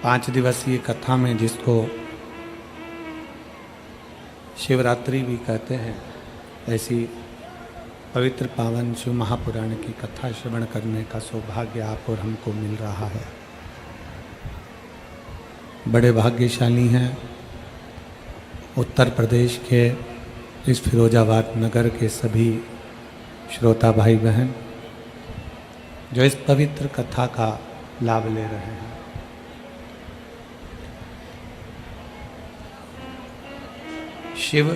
5 दिवसीय कथा में, जिसको शिवरात्रि भी कहते हैं, ऐसी पवित्र पावन शिव महापुराण की कथा श्रवण करने का सौभाग्य आप और हमको मिल रहा है। बड़े भाग्यशाली हैं उत्तर प्रदेश के इस फिरोजाबाद नगर के सभी श्रोता भाई बहन जो इस पवित्र कथा का लाभ ले रहे हैं। शिव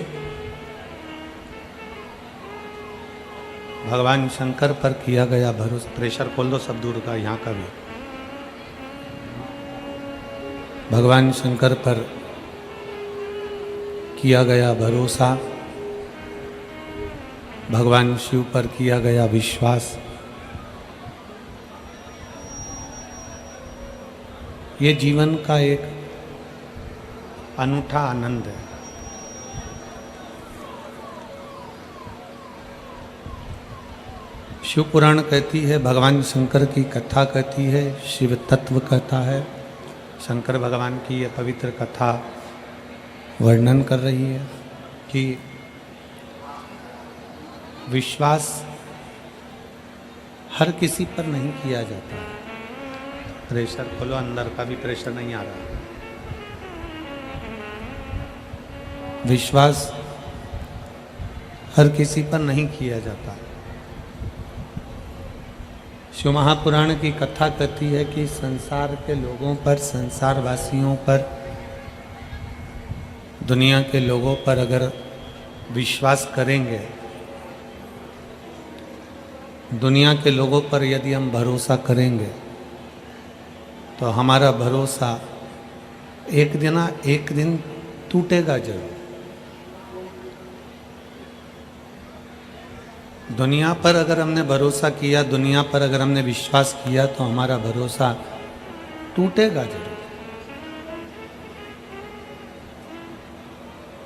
भगवान शंकर पर किया गया भरोसा। प्रेशर खोल दो सब दूर का, यहाँ का भी। भगवान शंकर पर किया गया भरोसा, भगवान शिव पर किया गया विश्वास, ये जीवन का एक अनूठा आनंद है। शिव पुराण कहती है, भगवान शंकर की कथा कहती है, शिव तत्व कहता है। शंकर भगवान की यह पवित्र कथा वर्णन कर रही है कि विश्वास हर किसी पर नहीं किया जाता है। प्रेशर खोलो, अंदर का भी प्रेशर नहीं आ रहा। विश्वास हर किसी पर नहीं किया जाता। शिव महापुराण की कथा कहती है कि संसार के लोगों पर, संसार वासियों पर, दुनिया के लोगों पर अगर विश्वास करेंगे, दुनिया के लोगों पर यदि हम भरोसा करेंगे तो हमारा भरोसा एक दिन टूटेगा जरूर। दुनिया पर अगर हमने भरोसा किया, दुनिया पर अगर हमने विश्वास किया तो हमारा भरोसा टूटेगा जरूर।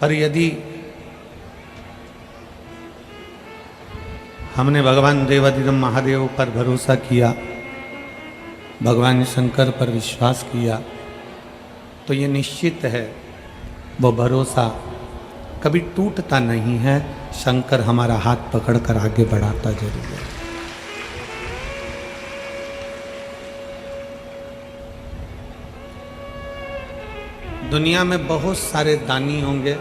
पर यदि हमने भगवान देवाधिदेव महादेव पर भरोसा किया, भगवान शंकर पर विश्वास किया, तो ये निश्चित है वो भरोसा कभी टूटता नहीं है। शंकर हमारा हाथ पकड़कर आगे बढ़ाता जरूर है। दुनिया में बहुत सारे दानी होंगे,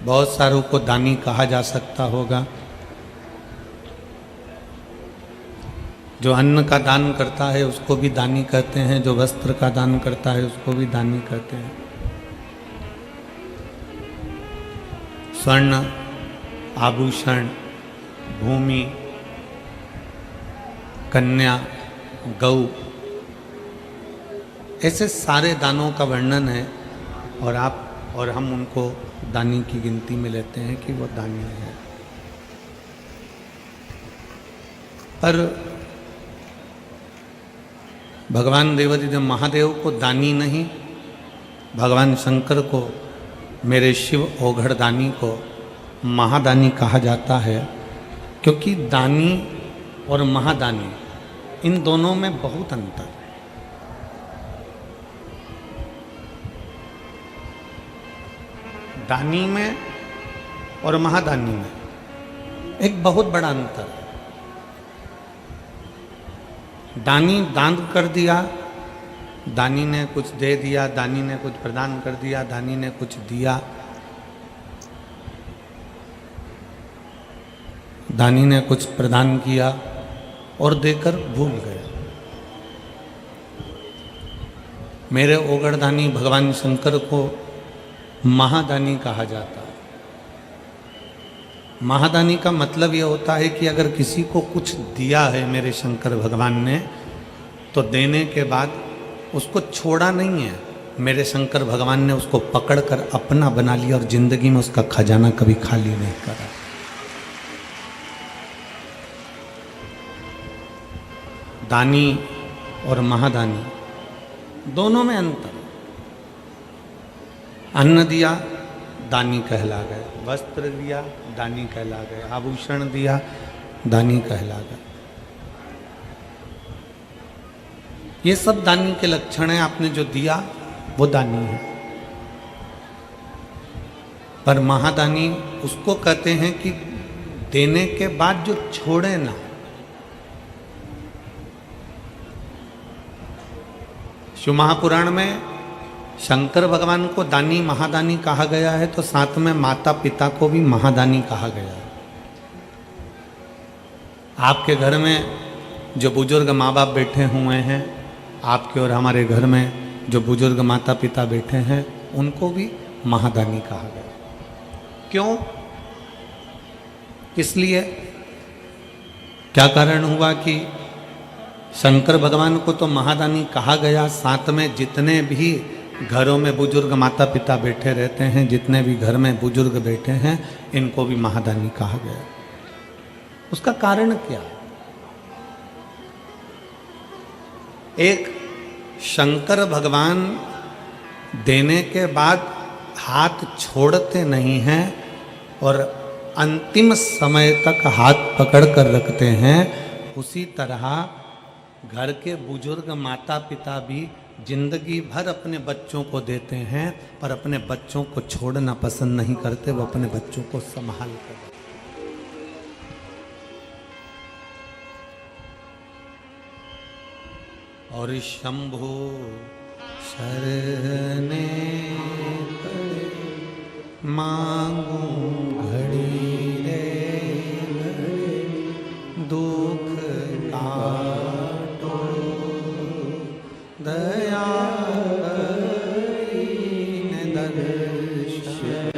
बहुत सारों को दानी कहा जा सकता होगा। जो अन्न का दान करता है उसको भी दानी कहते हैं, जो वस्त्र का दान करता है उसको भी दानी कहते हैं। स्वर्ण, आभूषण, भूमि, कन्या, गौ, ऐसे सारे दानों का वर्णन है और आप और हम उनको दानी की गिनती में लेते हैं कि वो दानी है। पर भगवान देवाधिदेव महादेव को दानी नहीं, भगवान शंकर को, मेरे शिव ओघड़ दानी को महादानी कहा जाता है, क्योंकि दानी और महादानी इन दोनों में बहुत अंतर है। दानी में और महादानी में एक बहुत बड़ा अंतर है। दानी दान कर दिया, दानी ने कुछ दे दिया, दानी ने कुछ प्रदान कर दिया, दानी ने कुछ दिया, दानी ने कुछ प्रदान किया और देकर भूल गया। मेरे ओगढ़ दानी भगवान शंकर को महादानी कहा जाता है। महादानी का मतलब यह होता है कि अगर किसी को कुछ दिया है मेरे शंकर भगवान ने, तो देने के बाद उसको छोड़ा नहीं है। मेरे शंकर भगवान ने उसको पकड़कर अपना बना लिया और जिंदगी में उसका खजाना कभी खाली नहीं करा। दानी और महादानी दोनों में अंतर। अन्न दिया, दानी कहला गए। वस्त्र दिया, दानी कहला गए। आभूषण दिया, दानी कहला गए। ये सब दानी के लक्षण है। आपने जो दिया वो दानी है। पर महादानी उसको कहते हैं कि देने के बाद जो छोड़े ना। शिव महापुराण में शंकर भगवान को दानी महादानी कहा गया है, तो साथ में माता पिता को भी महादानी कहा गया है। आपके घर में जो बुजुर्ग माँ बाप बैठे हुए हैं, आपके और हमारे घर में जो बुजुर्ग माता पिता बैठे हैं, उनको भी महादानी कहा गया। क्यों? इसलिए क्या कारण हुआ कि शंकर भगवान को तो महादानी कहा गया, साथ में जितने भी घरों में बुजुर्ग माता पिता बैठे रहते हैं, जितने भी घर में बुजुर्ग बैठे हैं, इनको भी महादानी कहा गया। उसका कारण क्या? एक, शंकर भगवान देने के बाद हाथ छोड़ते नहीं हैं और अंतिम समय तक हाथ पकड़ कर रखते हैं। उसी तरह घर के बुजुर्ग माता पिता भी जिंदगी भर अपने बच्चों को देते हैं, पर अपने बच्चों को छोड़ना पसंद नहीं करते। वो अपने बच्चों को संभाल कर। और शंभो शरणे मांगू घड़ी रे दुख काटो दया दर्शन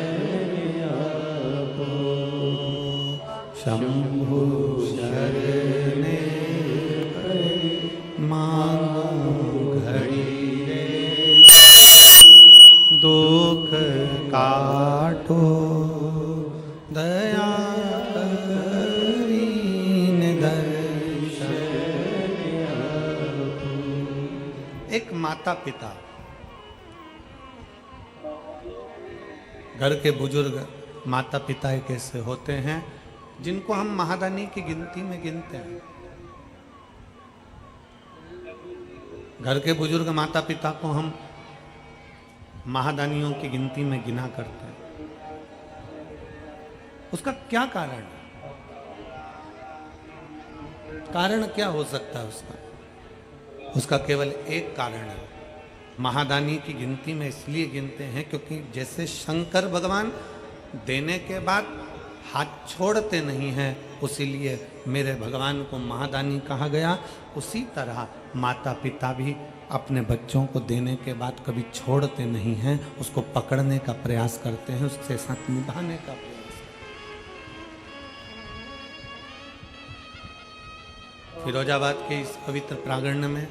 शंभु शरणे मांगू घड़ी रे दुख काटो दया एक माता पिता, घर के बुजुर्ग माता पिता एक ऐसे होते हैं जिनको हम महादानी की गिनती में गिनते हैं। घर के बुजुर्ग माता पिता को हम महादानियों की गिनती में गिना करते हैं। उसका क्या कारण है? कारण क्या हो सकता है उसका? उसका केवल एक कारण है। महादानी की गिनती में इसलिए गिनते हैं क्योंकि जैसे शंकर भगवान देने के बाद हाथ छोड़ते नहीं हैं, उसीलिए मेरे भगवान को महादानी कहा गया। उसी तरह माता पिता भी अपने बच्चों को देने के बाद कभी छोड़ते नहीं हैं, उसको पकड़ने का प्रयास करते हैं, उसके साथ निभाने का प्रयास। फिरोजाबाद के इस पवित्र प्रांगण में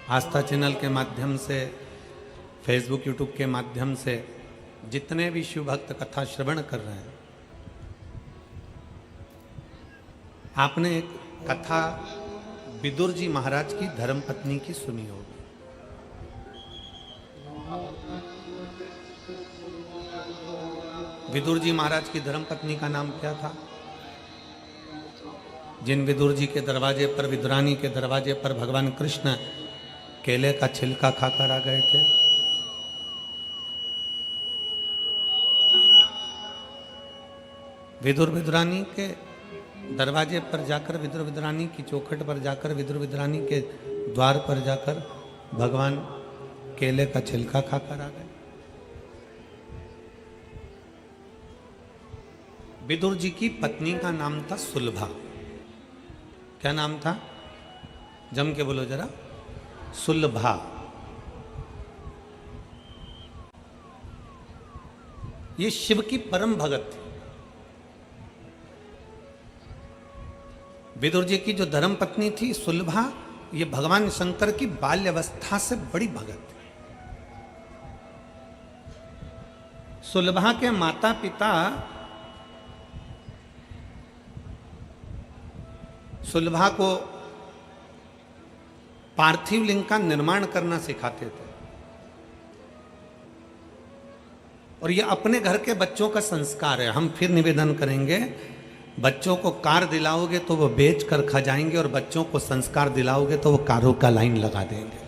आस्था चैनल के माध्यम से, फेसबुक यूट्यूब के माध्यम से जितने भी शिव भक्त कथा श्रवण कर रहे हैं, आपने एक कथा विदुर जी महाराज की धर्मपत्नी की सुनी होगी। विदुर जी महाराज की धर्मपत्नी का नाम क्या था? जिन विदुर जी के दरवाजे पर, विदुरानी के दरवाजे पर भगवान कृष्ण केले का छिलका खाकर आ गए थे, विदुर विदुरानी के दरवाजे पर जाकर, विदुर विदुरानी की चौखट पर जाकर, विदुर विदुरानी के द्वार पर जाकर भगवान केले का छिलका खाकर आ गए। विदुर जी की पत्नी का नाम था सुलभा। क्या नाम था? जम के बोलो जरा। सुलभा। ये शिव की परम भगत थी। विदुर जी की जो धर्म पत्नी थी सुलभा, ये भगवान शंकर की बाल्यावस्था से बड़ी भगत थी। सुलभा के माता पिता सुलभा को पार्थिव लिंग का निर्माण करना सिखाते थे और ये अपने घर के बच्चों का संस्कार है। हम फिर निवेदन करेंगे, बच्चों को कार दिलाओगे तो वो बेच कर खा जाएंगे, और बच्चों को संस्कार दिलाओगे तो वो कारों का लाइन लगा देंगे।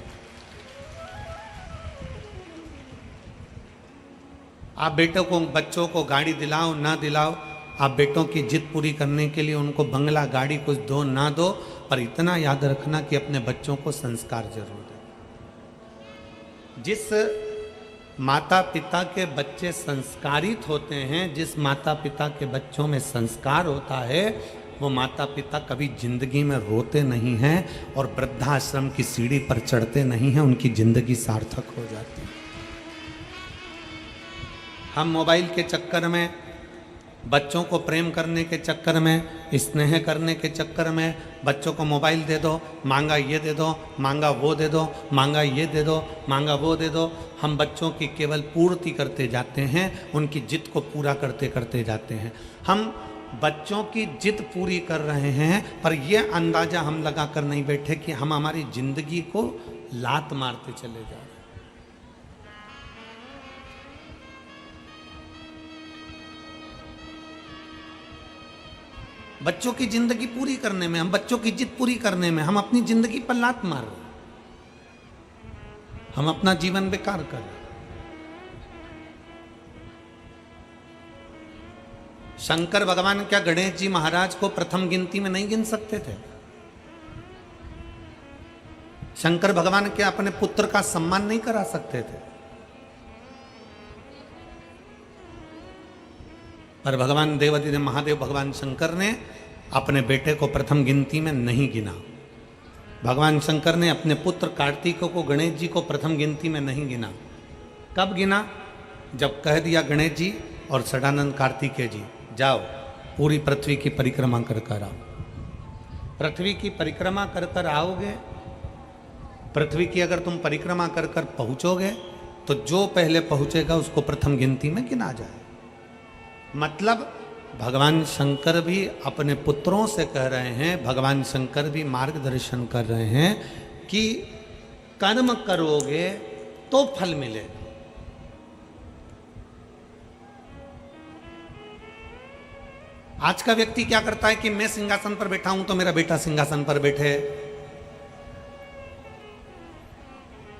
आप बेटों को, बच्चों को गाड़ी दिलाओ ना दिलाओ, आप बेटों की जिद पूरी करने के लिए उनको बंगला गाड़ी कुछ दो ना दो, पर इतना याद रखना कि अपने बच्चों को संस्कार जरूर दें। जिस माता पिता के बच्चे संस्कारित होते हैं, जिस माता पिता के बच्चों में संस्कार होता है, वो माता पिता कभी जिंदगी में रोते नहीं हैं और वृद्धाश्रम की सीढ़ी पर चढ़ते नहीं हैं, उनकी जिंदगी सार्थक हो जाती है। हम मोबाइल के चक्कर में, बच्चों को प्रेम करने के चक्कर में, स्नेह करने के चक्कर में, बच्चों को मोबाइल दे दो, मांगा ये दे दो, मांगा वो दे दो, मांगा ये दे दो, मांगा वो दे दो, हम बच्चों की केवल पूर्ति करते जाते हैं, उनकी जिद को पूरा करते करते जाते हैं। हम बच्चों की जिद पूरी कर रहे हैं, पर यह अंदाजा हम लगा कर नहीं बैठे कि हम हमारी जिंदगी को लात मारते चले जा रहे हैं। बच्चों की जिंदगी पूरी करने में, हम बच्चों की जिद पूरी करने में, हम अपनी जिंदगी पर लात मार रहे हैं, हम अपना जीवन बेकार कर रहे हैं। शंकर भगवान क्या गणेश जी महाराज को प्रथम गिनती में नहीं गिन सकते थे? शंकर भगवान क्या अपने पुत्र का सम्मान नहीं करा सकते थे? पर भगवान देवाधिदेव महादेव भगवान शंकर ने अपने बेटे को प्रथम गिनती में नहीं गिना। भगवान शंकर ने अपने पुत्र कार्तिक को, गणेश जी को प्रथम गिनती में नहीं गिना। कब गिना? जब कह दिया गणेश जी और सदानंद कार्तिकेय जी, जाओ पूरी पृथ्वी की परिक्रमा कर कर आओ। पृथ्वी की परिक्रमा कर कर आओगे, पृथ्वी की अगर तुम परिक्रमा कर कर पहुंचोगे तो जो पहले पहुंचेगा उसको प्रथम गिनती में गिना जाए। मतलब भगवान शंकर भी अपने पुत्रों से कह रहे हैं, भगवान शंकर भी मार्गदर्शन कर रहे हैं कि कर्म करोगे तो फल मिलेगा। आज का व्यक्ति क्या करता है कि मैं सिंहासन पर बैठा हूं तो मेरा बेटा सिंहासन पर बैठे,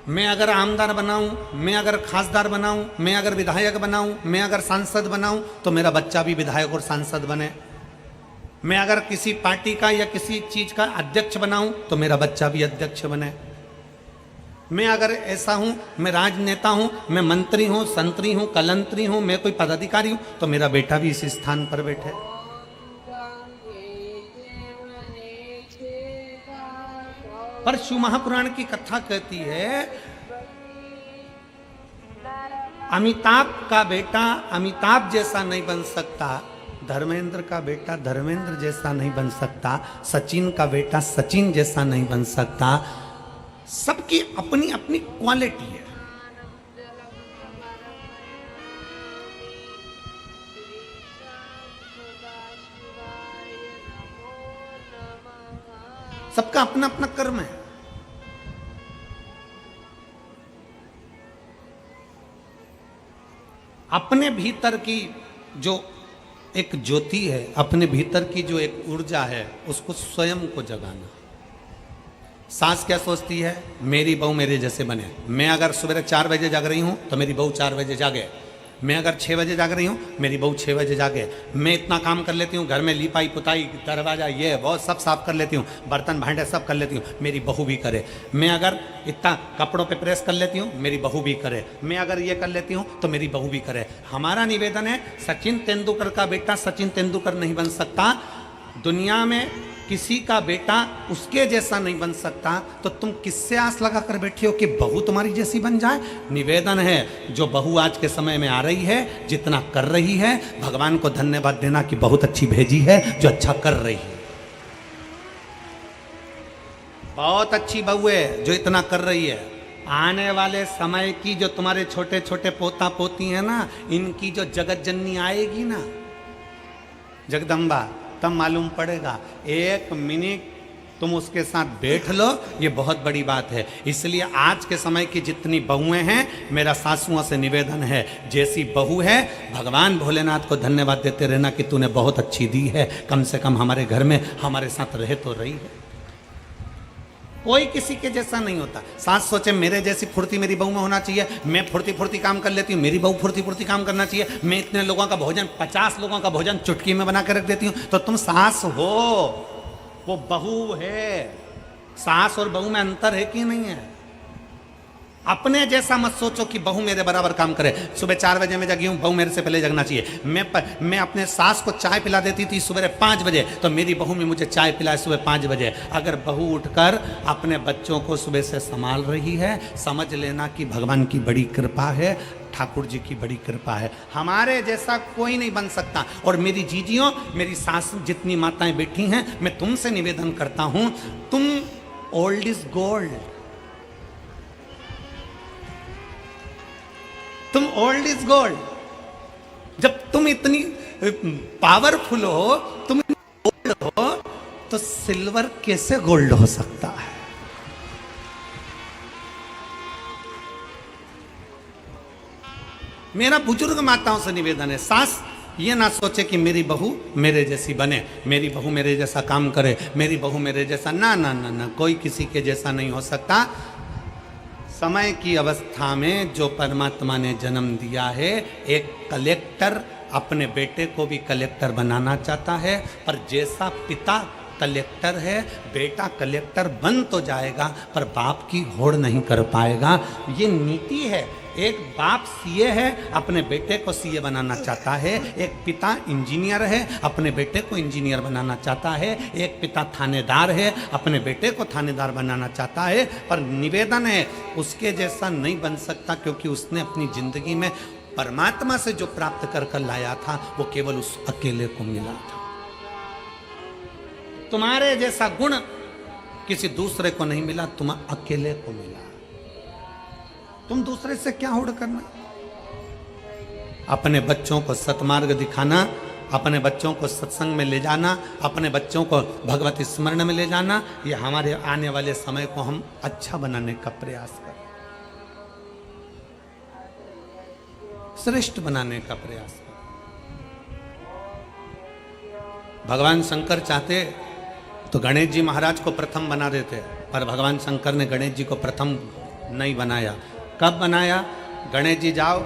मैं अगर आमदार बनाऊं, मैं अगर खासदार बनाऊं, मैं अगर विधायक बनाऊं, मैं अगर सांसद बनाऊं तो मेरा बच्चा भी विधायक और सांसद बने, मैं अगर किसी पार्टी का या किसी चीज का अध्यक्ष बनाऊं तो मेरा बच्चा भी अध्यक्ष बने, मैं अगर ऐसा हूं, मैं राजनेता हूं, मैं मंत्री हूं, संतरी हूं, कलंतरी हूं, मैं कोई पदाधिकारी हूं तो मेरा बेटा भी इस स्थान पर बैठे। पर शिव महापुराण की कथा कहती है, अमिताभ का बेटा अमिताभ जैसा नहीं बन सकता, धर्मेंद्र का बेटा धर्मेंद्र जैसा नहीं बन सकता, सचिन का बेटा सचिन जैसा नहीं बन सकता। सबकी अपनी अपनी क्वालिटी है। सबका अपना अपना कर्म है। अपने भीतर की जो एक ज्योति है, अपने भीतर की जो एक ऊर्जा है, उसको स्वयं को जगाना। सास क्या सोचती है? मेरी बहू मेरे जैसे बने। मैं अगर सुबह 4 बजे जाग रही हूं तो मेरी बहू 4 बजे जागे। मैं अगर 6 बजे जाग रही हूँ, मेरी बहू 6 बजे जागे। मैं इतना काम कर लेती हूँ, घर में लिपाई पुताई, दरवाजा ये वो सब साफ कर लेती हूँ, बर्तन भांडे सब कर लेती हूँ, मेरी बहू भी करे। मैं अगर इतना कपड़ों पे प्रेस कर लेती हूँ, मेरी बहू भी करे। मैं अगर ये कर लेती हूँ तो मेरी बहू भी करे। हमारा निवेदन है, सचिन तेंदुलकर का बेटा सचिन तेंदुलकर नहीं बन सकता, दुनिया में किसी का बेटा उसके जैसा नहीं बन सकता, तो तुम किससे आस लगा कर बैठे हो कि बहू तुम्हारी जैसी बन जाए? निवेदन है, जो बहू आज के समय में आ रही है, जितना कर रही है, भगवान को धन्यवाद देना कि बहुत अच्छी भेजी है जो अच्छा कर रही है। बहुत अच्छी बहू है जो इतना कर रही है। आने वाले समय की जो तुम्हारे छोटे छोटे पोता पोती है ना, इनकी जो जगत जननी आएगी ना, जगदम्बा, तब मालूम पड़ेगा। 1 मिनट तुम उसके साथ बैठ लो, ये बहुत बड़ी बात है। इसलिए आज के समय की जितनी बहुएं हैं, मेरा सासुओं से निवेदन है, जैसी बहू है भगवान भोलेनाथ को धन्यवाद देते रहना कि तूने बहुत अच्छी दी है, कम से कम हमारे घर में हमारे साथ रह तो रही है। कोई किसी के जैसा नहीं होता। सास सोचे मेरे जैसी फुर्ती मेरी बहू में होना चाहिए, मैं फुर्ती फुर्ती काम कर लेती हूँ, मेरी बहू फुर्ती फुर्ती काम करना चाहिए, मैं इतने लोगों का भोजन 50 लोगों का भोजन चुटकी में बना कर रख देती हूँ। तो तुम सास हो, वो बहू है। सास और बहू में अंतर है कि नहीं है? अपने जैसा मत सोचो कि बहू मेरे बराबर काम करे। सुबह 4 बजे मैं जगी हूँ, बहू मेरे से पहले जगना चाहिए। मैं अपने सास को चाय पिला देती थी सुबह 5 बजे, तो मेरी बहू में मुझे चाय पिलाए सुबह 5 बजे। अगर बहू उठकर अपने बच्चों को सुबह से संभाल रही है, समझ लेना कि भगवान की बड़ी कृपा है, ठाकुर जी की बड़ी कृपा है। हमारे जैसा कोई नहीं बन सकता। और मेरी जीजियों, मेरी सास, जितनी माताएं बैठी हैं, मैं तुमसे निवेदन करता हूं, तुम ओल्ड इज गोल्ड, तुम ओल्ड इज गोल्ड। जब तुम इतनी पावरफुल हो, तुम गोल्ड हो, तो सिल्वर कैसे गोल्ड हो सकता है? मेरा बुजुर्ग माताओं से निवेदन है, सास ये ना सोचे कि मेरी बहू मेरे जैसी बने, मेरी बहू मेरे जैसा काम करे, मेरी बहू मेरे जैसा, ना ना ना ना, कोई किसी के जैसा नहीं हो सकता। समय की अवस्था में जो परमात्मा ने जन्म दिया है, एक कलेक्टर अपने बेटे को भी कलेक्टर बनाना चाहता है, पर जैसा पिता कलेक्टर है, बेटा कलेक्टर बन तो जाएगा पर बाप की होड़ नहीं कर पाएगा। ये नीति है। एक बाप सीए है, अपने बेटे को सीए बनाना चाहता है। एक पिता इंजीनियर है, अपने बेटे को इंजीनियर बनाना चाहता है। एक पिता थानेदार है, अपने बेटे को थानेदार बनाना चाहता है। पर निवेदन है, उसके जैसा नहीं बन सकता, क्योंकि उसने अपनी जिंदगी में परमात्मा से जो प्राप्त कर कर लाया था, वो केवल उस अकेले को मिला था। तुम्हारे जैसा गुण किसी दूसरे को नहीं मिला, तुम अकेले को मिला। तुम दूसरे से क्या होड़ करना? अपने बच्चों को सतमार्ग दिखाना, अपने बच्चों को सत्संग में ले जाना, अपने बच्चों को भगवत स्मरण में ले जाना, ये हमारे आने वाले समय को हम अच्छा बनाने का प्रयास करें, श्रेष्ठ बनाने का प्रयास करें। भगवान शंकर चाहते तो गणेश जी महाराज को प्रथम बना देते, पर भगवान शंकर ने गणेश जी को प्रथम नहीं बनाया। कब बनाया? गणेश जी जाओ,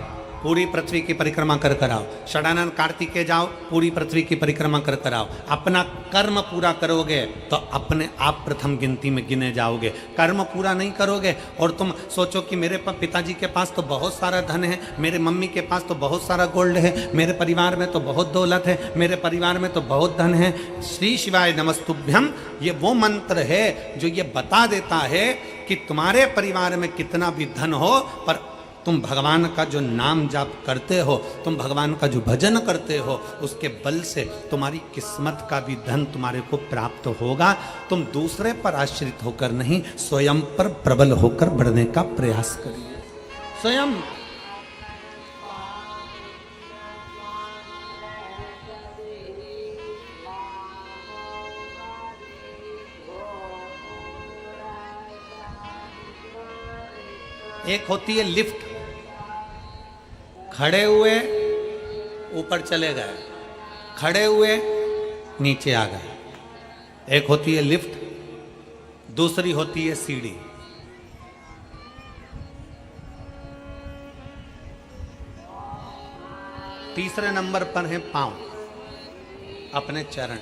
पूरी पृथ्वी की परिक्रमा कर कर आओ। षडानंद कार्तिकेय जाओ, पूरी पृथ्वी की परिक्रमा कर कर आओ। अपना कर्म पूरा करोगे तो अपने आप प्रथम गिनती में गिने जाओगे। कर्म पूरा नहीं करोगे और तुम सोचो कि मेरे पिताजी के पास तो बहुत सारा धन है, मेरे मम्मी के पास तो बहुत सारा गोल्ड है, मेरे परिवार में तो बहुत दौलत है, मेरे परिवार में तो बहुत धन है। श्री शिवाय नमस्तुभ्यम ये वो मंत्र है जो ये बता देता है कि तुम्हारे परिवार में कितना भी धन हो, पर तुम भगवान का जो नाम जाप करते हो, तुम भगवान का जो भजन करते हो, उसके बल से तुम्हारी किस्मत का भी धन तुम्हारे को प्राप्त होगा। तुम दूसरे पर आश्रित होकर नहीं, स्वयं पर प्रबल होकर बढ़ने का प्रयास करिए। स्वयं एक होती है लिफ्ट, खड़े हुए ऊपर चले गए, खड़े हुए नीचे आ गए। एक होती है लिफ्ट, दूसरी होती है सीढ़ी। तीसरे नंबर पर है पांव, अपने चरण।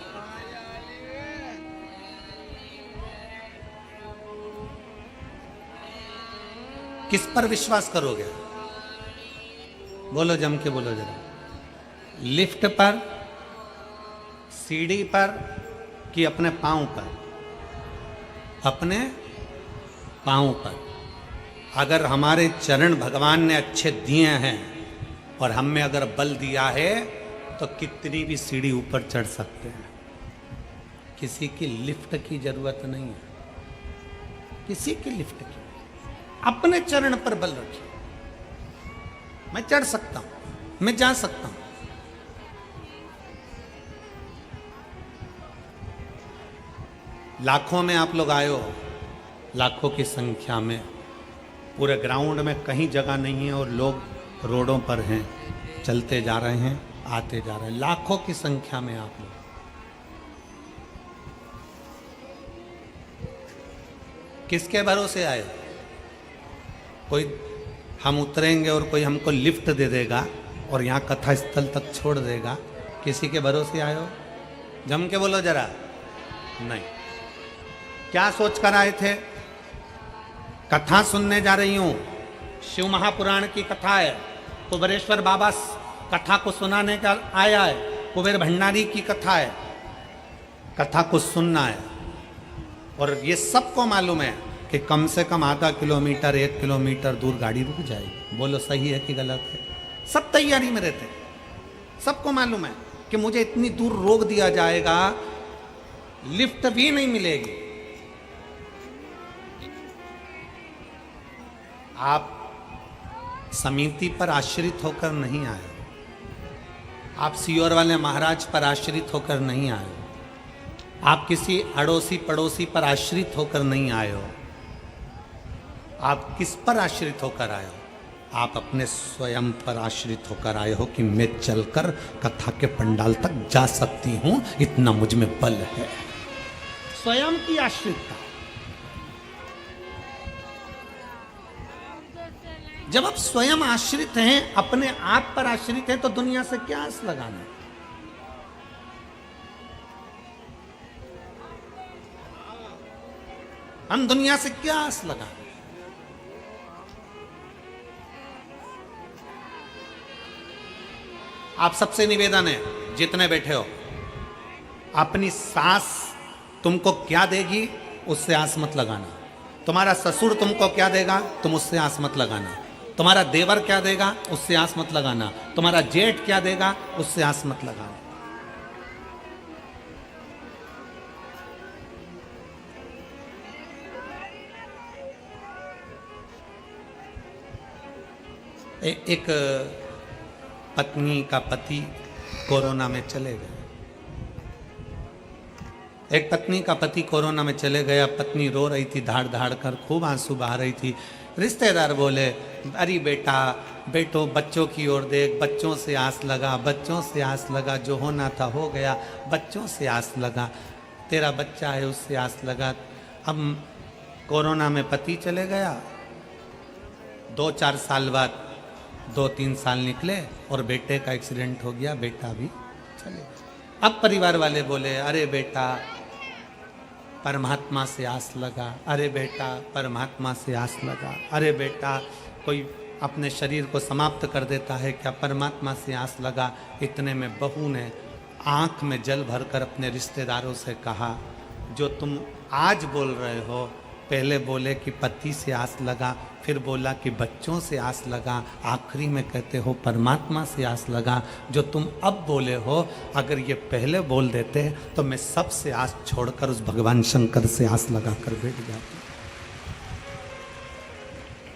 किस पर विश्वास करोगे? बोलो, जम के बोलो जरा। लिफ्ट पर, सीढ़ी पर कि अपने पांव पर? अपने पांव पर। अगर हमारे चरण भगवान ने अच्छे दिए हैं और हम में अगर बल दिया है तो कितनी भी सीढ़ी ऊपर चढ़ सकते हैं। किसी की लिफ्ट की जरूरत नहीं है, किसी की लिफ्ट की। अपने चरण पर बल रखिए। मैं चढ़ सकता हूं, मैं जा सकता हूं। लाखों में आप लोग आए हो, लाखों की संख्या में, पूरे ग्राउंड में कहीं जगह नहीं है और लोग रोडों पर हैं, चलते जा रहे हैं, आते जा रहे हैं, लाखों की संख्या में आप लोग। किसके भरोसे आए? कोई हम उतरेंगे और कोई हमको लिफ्ट दे देगा और यहाँ कथा स्थल तक छोड़ देगा, किसी के भरोसे आए हो? जम के बोलो जरा। नहीं। क्या सोच कर आए थे? कथा सुनने जा रही हूं, शिव महापुराण की कथा है, कुबेरेश्वर बाबा कथा को सुनाने का आया है, कुबेर भंडारी की कथा है, कथा को सुनना है। और ये सबको मालूम है कि कम से कम आधा किलोमीटर 1 किलोमीटर दूर गाड़ी रुक जाएगी। बोलो सही है कि गलत है? सब तैयारी में रहते, सबको मालूम है कि मुझे इतनी दूर रोक दिया जाएगा, लिफ्ट भी नहीं मिलेगी। आप समिति पर आश्रित होकर नहीं आए, आप सियोर वाले महाराज पर आश्रित होकर नहीं आए, आप किसी अड़ोसी पड़ोसी पर आश्रित होकर नहीं आए हो। आप किस पर आश्रित होकर आए हो? आप अपने स्वयं पर आश्रित होकर आए हो कि मैं चलकर कथा के पंडाल तक जा सकती हूं, इतना मुझ में बल है। स्वयं की आश्रितता। जब आप स्वयं आश्रित हैं, अपने आप पर आश्रित हैं, तो दुनिया से क्या आस लगाना? हम दुनिया से क्या आस लगाना? आप सबसे निवेदन है, जितने बैठे हो, अपनी सास तुमको क्या देगी उससे आस मत लगाना। तुम्हारा ससुर तुमको क्या देगा तुम उससे आस मत लगाना। तुम्हारा देवर क्या देगा उससे आस मत लगाना। तुम्हारा जेठ क्या देगा उससे आस मत लगाना। एक पत्नी का पति कोरोना में चले गए। एक पत्नी का पति कोरोना में चले गया। पत्नी रो रही थी, धाड़ धाड़ कर खूब आंसू बहा रही थी। रिश्तेदार बोले, अरे बेटा, बेटो बच्चों की ओर देख, बच्चों से आस लगा, बच्चों से आस लगा, जो होना था हो गया, बच्चों से आस लगा, तेरा बच्चा है उससे आस लगा। अब कोरोना में पति चले गया, 2-4 साल बाद 2-3 साल निकले और बेटे का एक्सीडेंट हो गया, बेटा भी चले गया। अब परिवार वाले बोले, अरे बेटा परमात्मा से आस लगा, अरे बेटा परमात्मा से आस लगा, अरे बेटा कोई अपने शरीर को समाप्त कर देता है क्या, परमात्मा से आस लगा। इतने में बहू ने आंख में जल भरकर अपने रिश्तेदारों से कहा, जो तुम आज बोल रहे हो, पहले बोले कि पति से आस लगा, फिर बोला कि बच्चों से आस लगा, आखिरी में कहते हो परमात्मा से आस लगा। जो तुम अब बोले हो, अगर ये पहले बोल देते तो मैं सबसे आस छोड़कर उस भगवान शंकर से आस लगा कर बैठ जाती।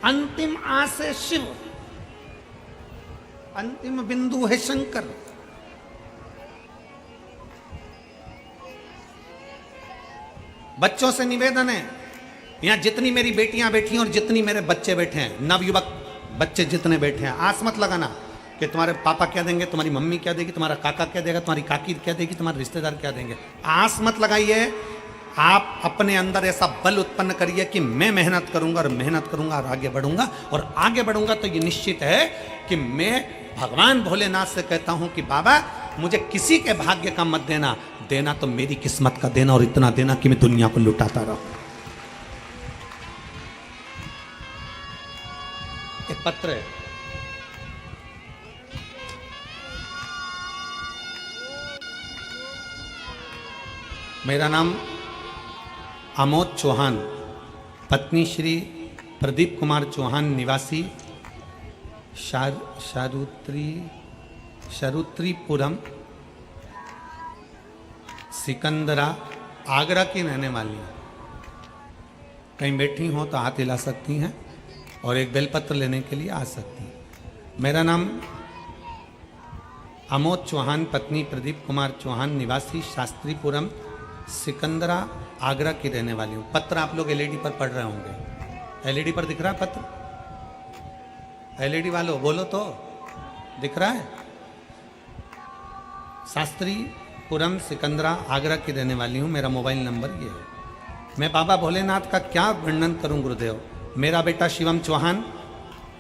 अंतिम आस है शिव, अंतिम बिंदु है शंकर। बच्चों से निवेदन है, यहाँ जितनी मेरी बेटियां बैठी हैं और जितनी मेरे बच्चे बैठे हैं, नवयुवक बच्चे जितने बैठे हैं, आस मत लगाना कि तुम्हारे पापा क्या देंगे, तुम्हारी मम्मी क्या देगी, तुम्हारा काका क्या देगा, तुम्हारी काकी क्या देगी, तुम्हारे रिश्तेदार क्या देंगे। आस मत लगाइए। आप अपने अंदर ऐसा बल उत्पन्न करिए कि मैं मेहनत करूंगा और मेहनत करूंगा और आगे बढ़ूंगा, और आगे बढ़ूंगा तो ये निश्चित है कि मैं भगवान भोलेनाथ से कहता हूं कि बाबा मुझे किसी के भाग्य का मत देना, देना तो मेरी किस्मत का देना, और इतना देना कि मैं दुनिया को लुटाता रहूं। एक पत्र है, मेरा नाम आमोद चौहान, पत्नी श्री प्रदीप कुमार चौहान, निवासी शारुत्रीपुरम, सिकंदरा, आगरा की रहने वाली हैं। कहीं बैठी हो तो हाथ हिला सकती हैं और एक बेलपत्र लेने के लिए आ सकती हैं। मेरा नाम आमोद चौहान, पत्नी प्रदीप कुमार चौहान, निवासी शास्त्रीपुरम, सिकंदरा, आगरा की रहने वाली हूँ। पत्र आप लोग एलईडी पर पढ़ रहे होंगे। एलईडी पर दिख रहा है पत्र? एलईडी वालों बोलो तो, दिख रहा है? शास्त्री पुरम सिकंदरा, आगरा की रहने वाली हूँ। मेरा मोबाइल नंबर ये है। मैं बाबा भोलेनाथ का क्या वर्णन करूं गुरुदेव। मेरा बेटा शिवम चौहान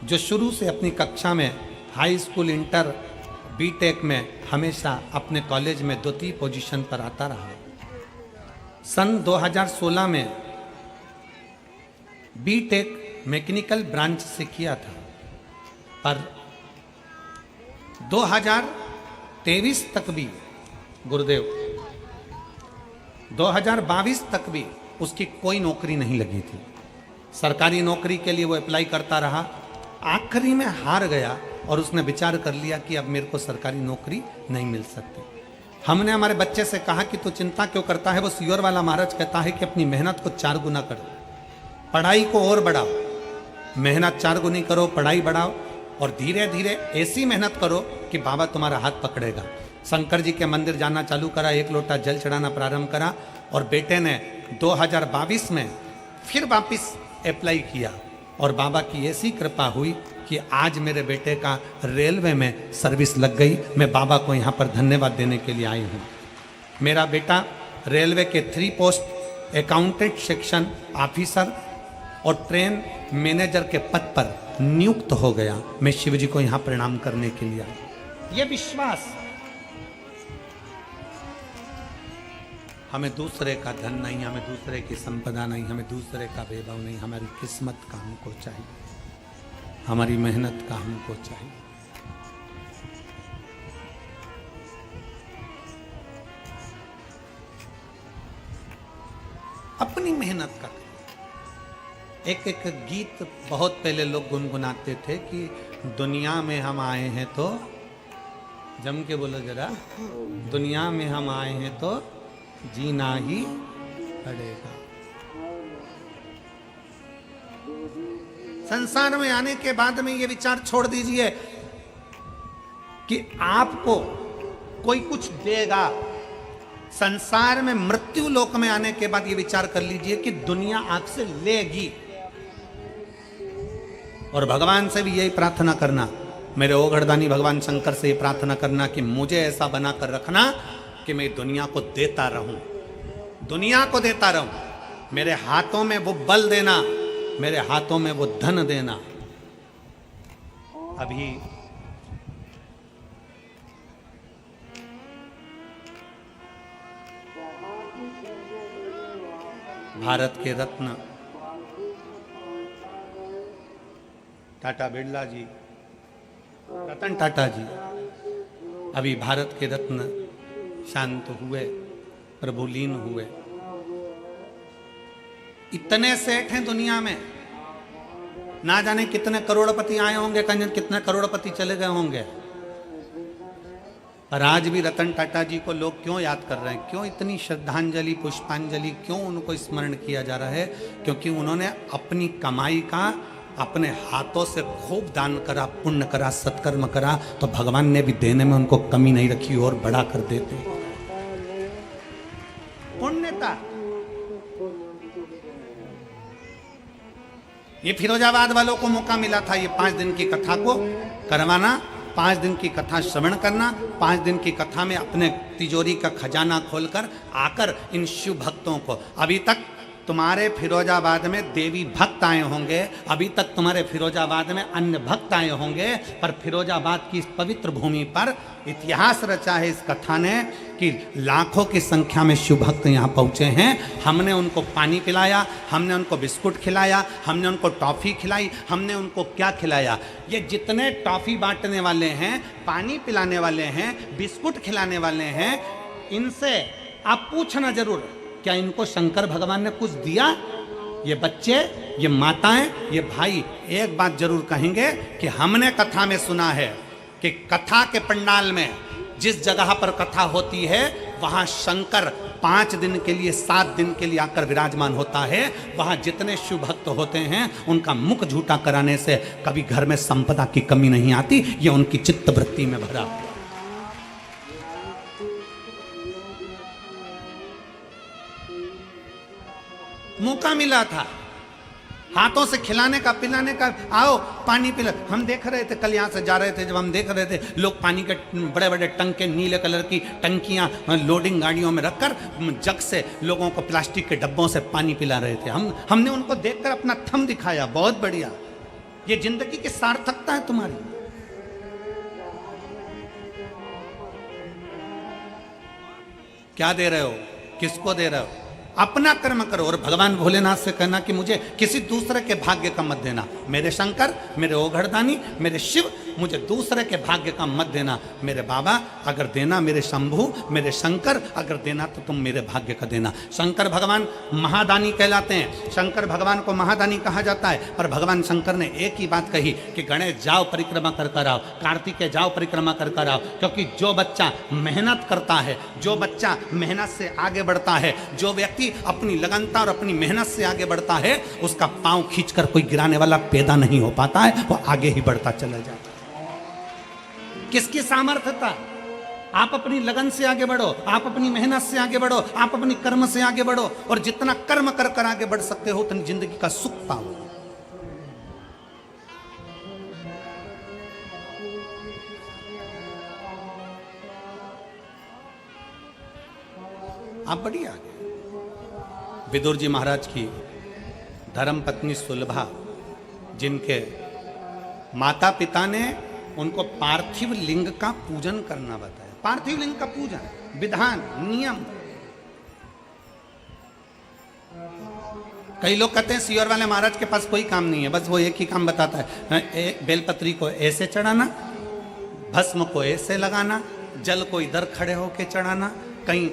जो शुरू से अपनी कक्षा में, हाई स्कूल, इंटर, बीटेक में हमेशा अपने कॉलेज में द्वितीय पोजीशन पर आता रहा। सन 2016 में बीटेक मैकेनिकल ब्रांच से किया था, पर 2023 तक भी गुरुदेव, 2022 तक भी उसकी कोई नौकरी नहीं लगी थी। सरकारी नौकरी के लिए वो अप्लाई करता रहा, आखिरी में हार गया और उसने विचार कर लिया कि अब मेरे को सरकारी नौकरी नहीं मिल सकती। हमने हमारे बच्चे से कहा कि तू चिंता क्यों करता है। वो सियोर वाला महाराज कहता है कि अपनी मेहनत को 4 गुना करो, पढ़ाई को और बढ़ाओ, मेहनत 4 गुनी करो, पढ़ाई बढ़ाओ और धीरे धीरे ऐसी मेहनत करो कि बाबा तुम्हारा हाथ पकड़ेगा। शंकर जी के मंदिर जाना चालू करा, 1 लोटा जल चढ़ाना प्रारंभ करा और बेटे ने 2022 में फिर वापस अप्लाई किया और बाबा की ऐसी कृपा हुई कि आज मेरे बेटे का रेलवे में सर्विस लग गई। मैं बाबा को यहाँ पर धन्यवाद देने के लिए आई हूँ। मेरा बेटा रेलवे के 3 पोस्ट अकाउंटेंट सेक्शन ऑफिसर और ट्रेन मैनेजर के पद पर नियुक्त हो गया। मैं शिव जी को यहाँ प्रणाम करने के लिए आई। ये विश्वास, हमें दूसरे का धन नहीं, हमें दूसरे की संपदा नहीं, हमें दूसरे का वैभव नहीं, हमारी किस्मत का हमको चाहिए, हमारी मेहनत का हमको चाहिए। अपनी मेहनत का। एक एक गीत बहुत पहले लोग गुनगुनाते थे कि दुनिया में हम आए हैं तो, जम के बोलो जरा, दुनिया में हम आए हैं तो जीना ही पड़ेगा। संसार में आने के बाद में ये विचार छोड़ दीजिए कि आपको कोई कुछ देगा। संसार में, मृत्यु लोक में आने के बाद ये विचार कर लीजिए कि दुनिया आपसे लेगी। और भगवान से भी यही प्रार्थना करना, मेरे ओघड़दानी भगवान शंकर से ये प्रार्थना करना कि मुझे ऐसा बनाकर रखना कि मैं दुनिया को देता रहूं, दुनिया को देता रहूं। मेरे हाथों में वो बल देना, मेरे हाथों में वो धन देना। अभी भारत के रत्न टाटा बिरला जी, रतन टाटा जी अभी भारत के रत्न शांत हुए, प्रभुलीन हुए। इतने सेठ हैं दुनिया में, ना जाने कितने करोड़पति आए होंगे, कितने करोड़पति चले गए होंगे, पर आज भी रतन टाटा जी को लोग क्यों याद कर रहे हैं? क्यों इतनी श्रद्धांजलि, पुष्पांजलि, क्यों उनको स्मरण किया जा रहा है? क्योंकि उन्होंने अपनी कमाई का अपने हाथों से खूब दान करा, पुण्य करा, सत्कर्म करा, तो भगवान ने भी देने में उनको कमी नहीं रखी और बढ़ा कर देते। पुण्यता। ये फिरोजाबाद वालों को मौका मिला था ये 5 दिन की कथा को करवाना, 5 दिन की कथा श्रवण करना, 5 दिन की कथा में अपने तिजोरी का खजाना खोलकर आकर इन शिव भक्तों को, अभी तक तुम्हारे फिरोजाबाद में देवी भक्त आए होंगे, अभी तक तुम्हारे फिरोजाबाद में अन्य भक्त आए होंगे, पर फिरोजाबाद की इस पवित्र भूमि पर इतिहास रचा है इस कथा ने कि लाखों की संख्या में शिव भक्त यहाँ पहुँचे हैं। हमने उनको पानी पिलाया, हमने उनको बिस्कुट खिलाया, हमने उनको टॉफ़ी खिलाई, हमने उनको क्या खिलाया? ये जितने टॉफ़ी बांटने वाले हैं, पानी पिलाने वाले हैं, बिस्कुट खिलाने वाले हैं, इनसे आप पूछना जरूर, क्या इनको शंकर भगवान ने कुछ दिया? ये बच्चे, ये माताएं, ये भाई एक बात जरूर कहेंगे कि हमने कथा में सुना है कि कथा के पंडाल में जिस जगह पर कथा होती है वहां शंकर 5 दिन के लिए, 7 दिन के लिए आकर विराजमान होता है। वहां जितने शिव भक्त होते हैं उनका मुख झूठा कराने से कभी घर में संपदा की कमी नहीं आती। ये उनकी चित्त वृत्ति में भरा। मौका मिला था हाथों से खिलाने का, पिलाने का, आओ पानी पिला। हम देख रहे थे कल यहाँ से जा रहे थे, जब हम देख रहे थे लोग पानी के बड़े बड़े टंके, नीले कलर की टंकियाँ लोडिंग गाड़ियों में रखकर जग से लोगों को प्लास्टिक के डब्बों से पानी पिला रहे थे। हमने उनको देखकर अपना थम दिखाया, बहुत बढ़िया, ये जिंदगी की सार्थकता है तुम्हारी। क्या दे रहे हो, किसको दे रहे हो? अपना कर्म करो और भगवान भोलेनाथ से कहना कि मुझे किसी दूसरे के भाग्य का मत देना। मेरे शंकर, मेरे ओघड़दानी, मेरे शिव, मुझे दूसरे के भाग्य का मत देना। मेरे बाबा अगर देना, मेरे शंभू, मेरे शंकर अगर देना तो तुम मेरे भाग्य का देना। शंकर भगवान महादानी कहलाते हैं, शंकर भगवान को महादानी कहा जाता है। पर भगवान शंकर ने एक ही बात कही कि गणेश जाओ परिक्रमा कर कर आओ, कार्तिकेय जाओ परिक्रमा कर कर आओ, क्योंकि जो बच्चा मेहनत करता है, जो बच्चा मेहनत से आगे बढ़ता है, जो व्यक्ति अपनी लगनता और अपनी मेहनत से आगे बढ़ता है, उसका पांव खींचकर कोई गिराने वाला पैदा नहीं हो पाता है, वो आगे ही बढ़ता चला जाता है। किसकी सामर्थ्यता? आप अपनी लगन से आगे बढ़ो, आप अपनी मेहनत से आगे बढ़ो, आप अपनी कर्म से आगे बढ़ो, और जितना कर्म कर कर आगे बढ़ सकते हो उतनी जिंदगी का सुख पाओ। आप बढ़िया आगे। विदुर जी महाराज की धर्म पत्नी सुलभा, जिनके माता पिता ने उनको पार्थिव लिंग का पूजन करना बताया। पार्थिव लिंग का पूजन, विधान, नियम। कई लोग कहते हैं सियोर वाले महाराज के पास कोई काम नहीं है, बस वो एक ही काम बताता है, बेलपत्री को ऐसे चढ़ाना, भस्म को ऐसे लगाना, जल को इधर खड़े होके चढ़ाना, कहीं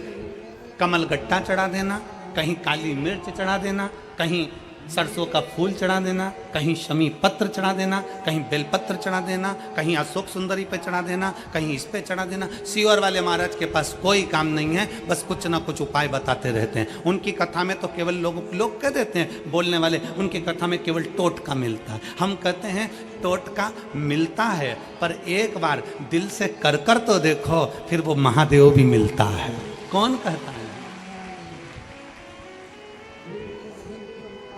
कमल गट्टा चढ़ा देना, कहीं काली मिर्च चढ़ा देना, कहीं सरसों का फूल चढ़ा देना, कहीं शमी पत्र चढ़ा देना, कहीं बेलपत्र चढ़ा देना, कहीं अशोक सुंदरी पे चढ़ा देना, कहीं इस पे चढ़ा देना। सियोर वाले महाराज के पास कोई काम नहीं है, बस कुछ ना कुछ उपाय बताते रहते हैं। उनकी कथा में तो केवल लोग कह देते हैं बोलने वाले, उनकी कथा में केवल टोटका मिलता है। हम कहते हैं टोटका मिलता है, पर एक बार दिल से कर कर तो देखो, फिर वो महादेव भी मिलता है। कौन कहता है?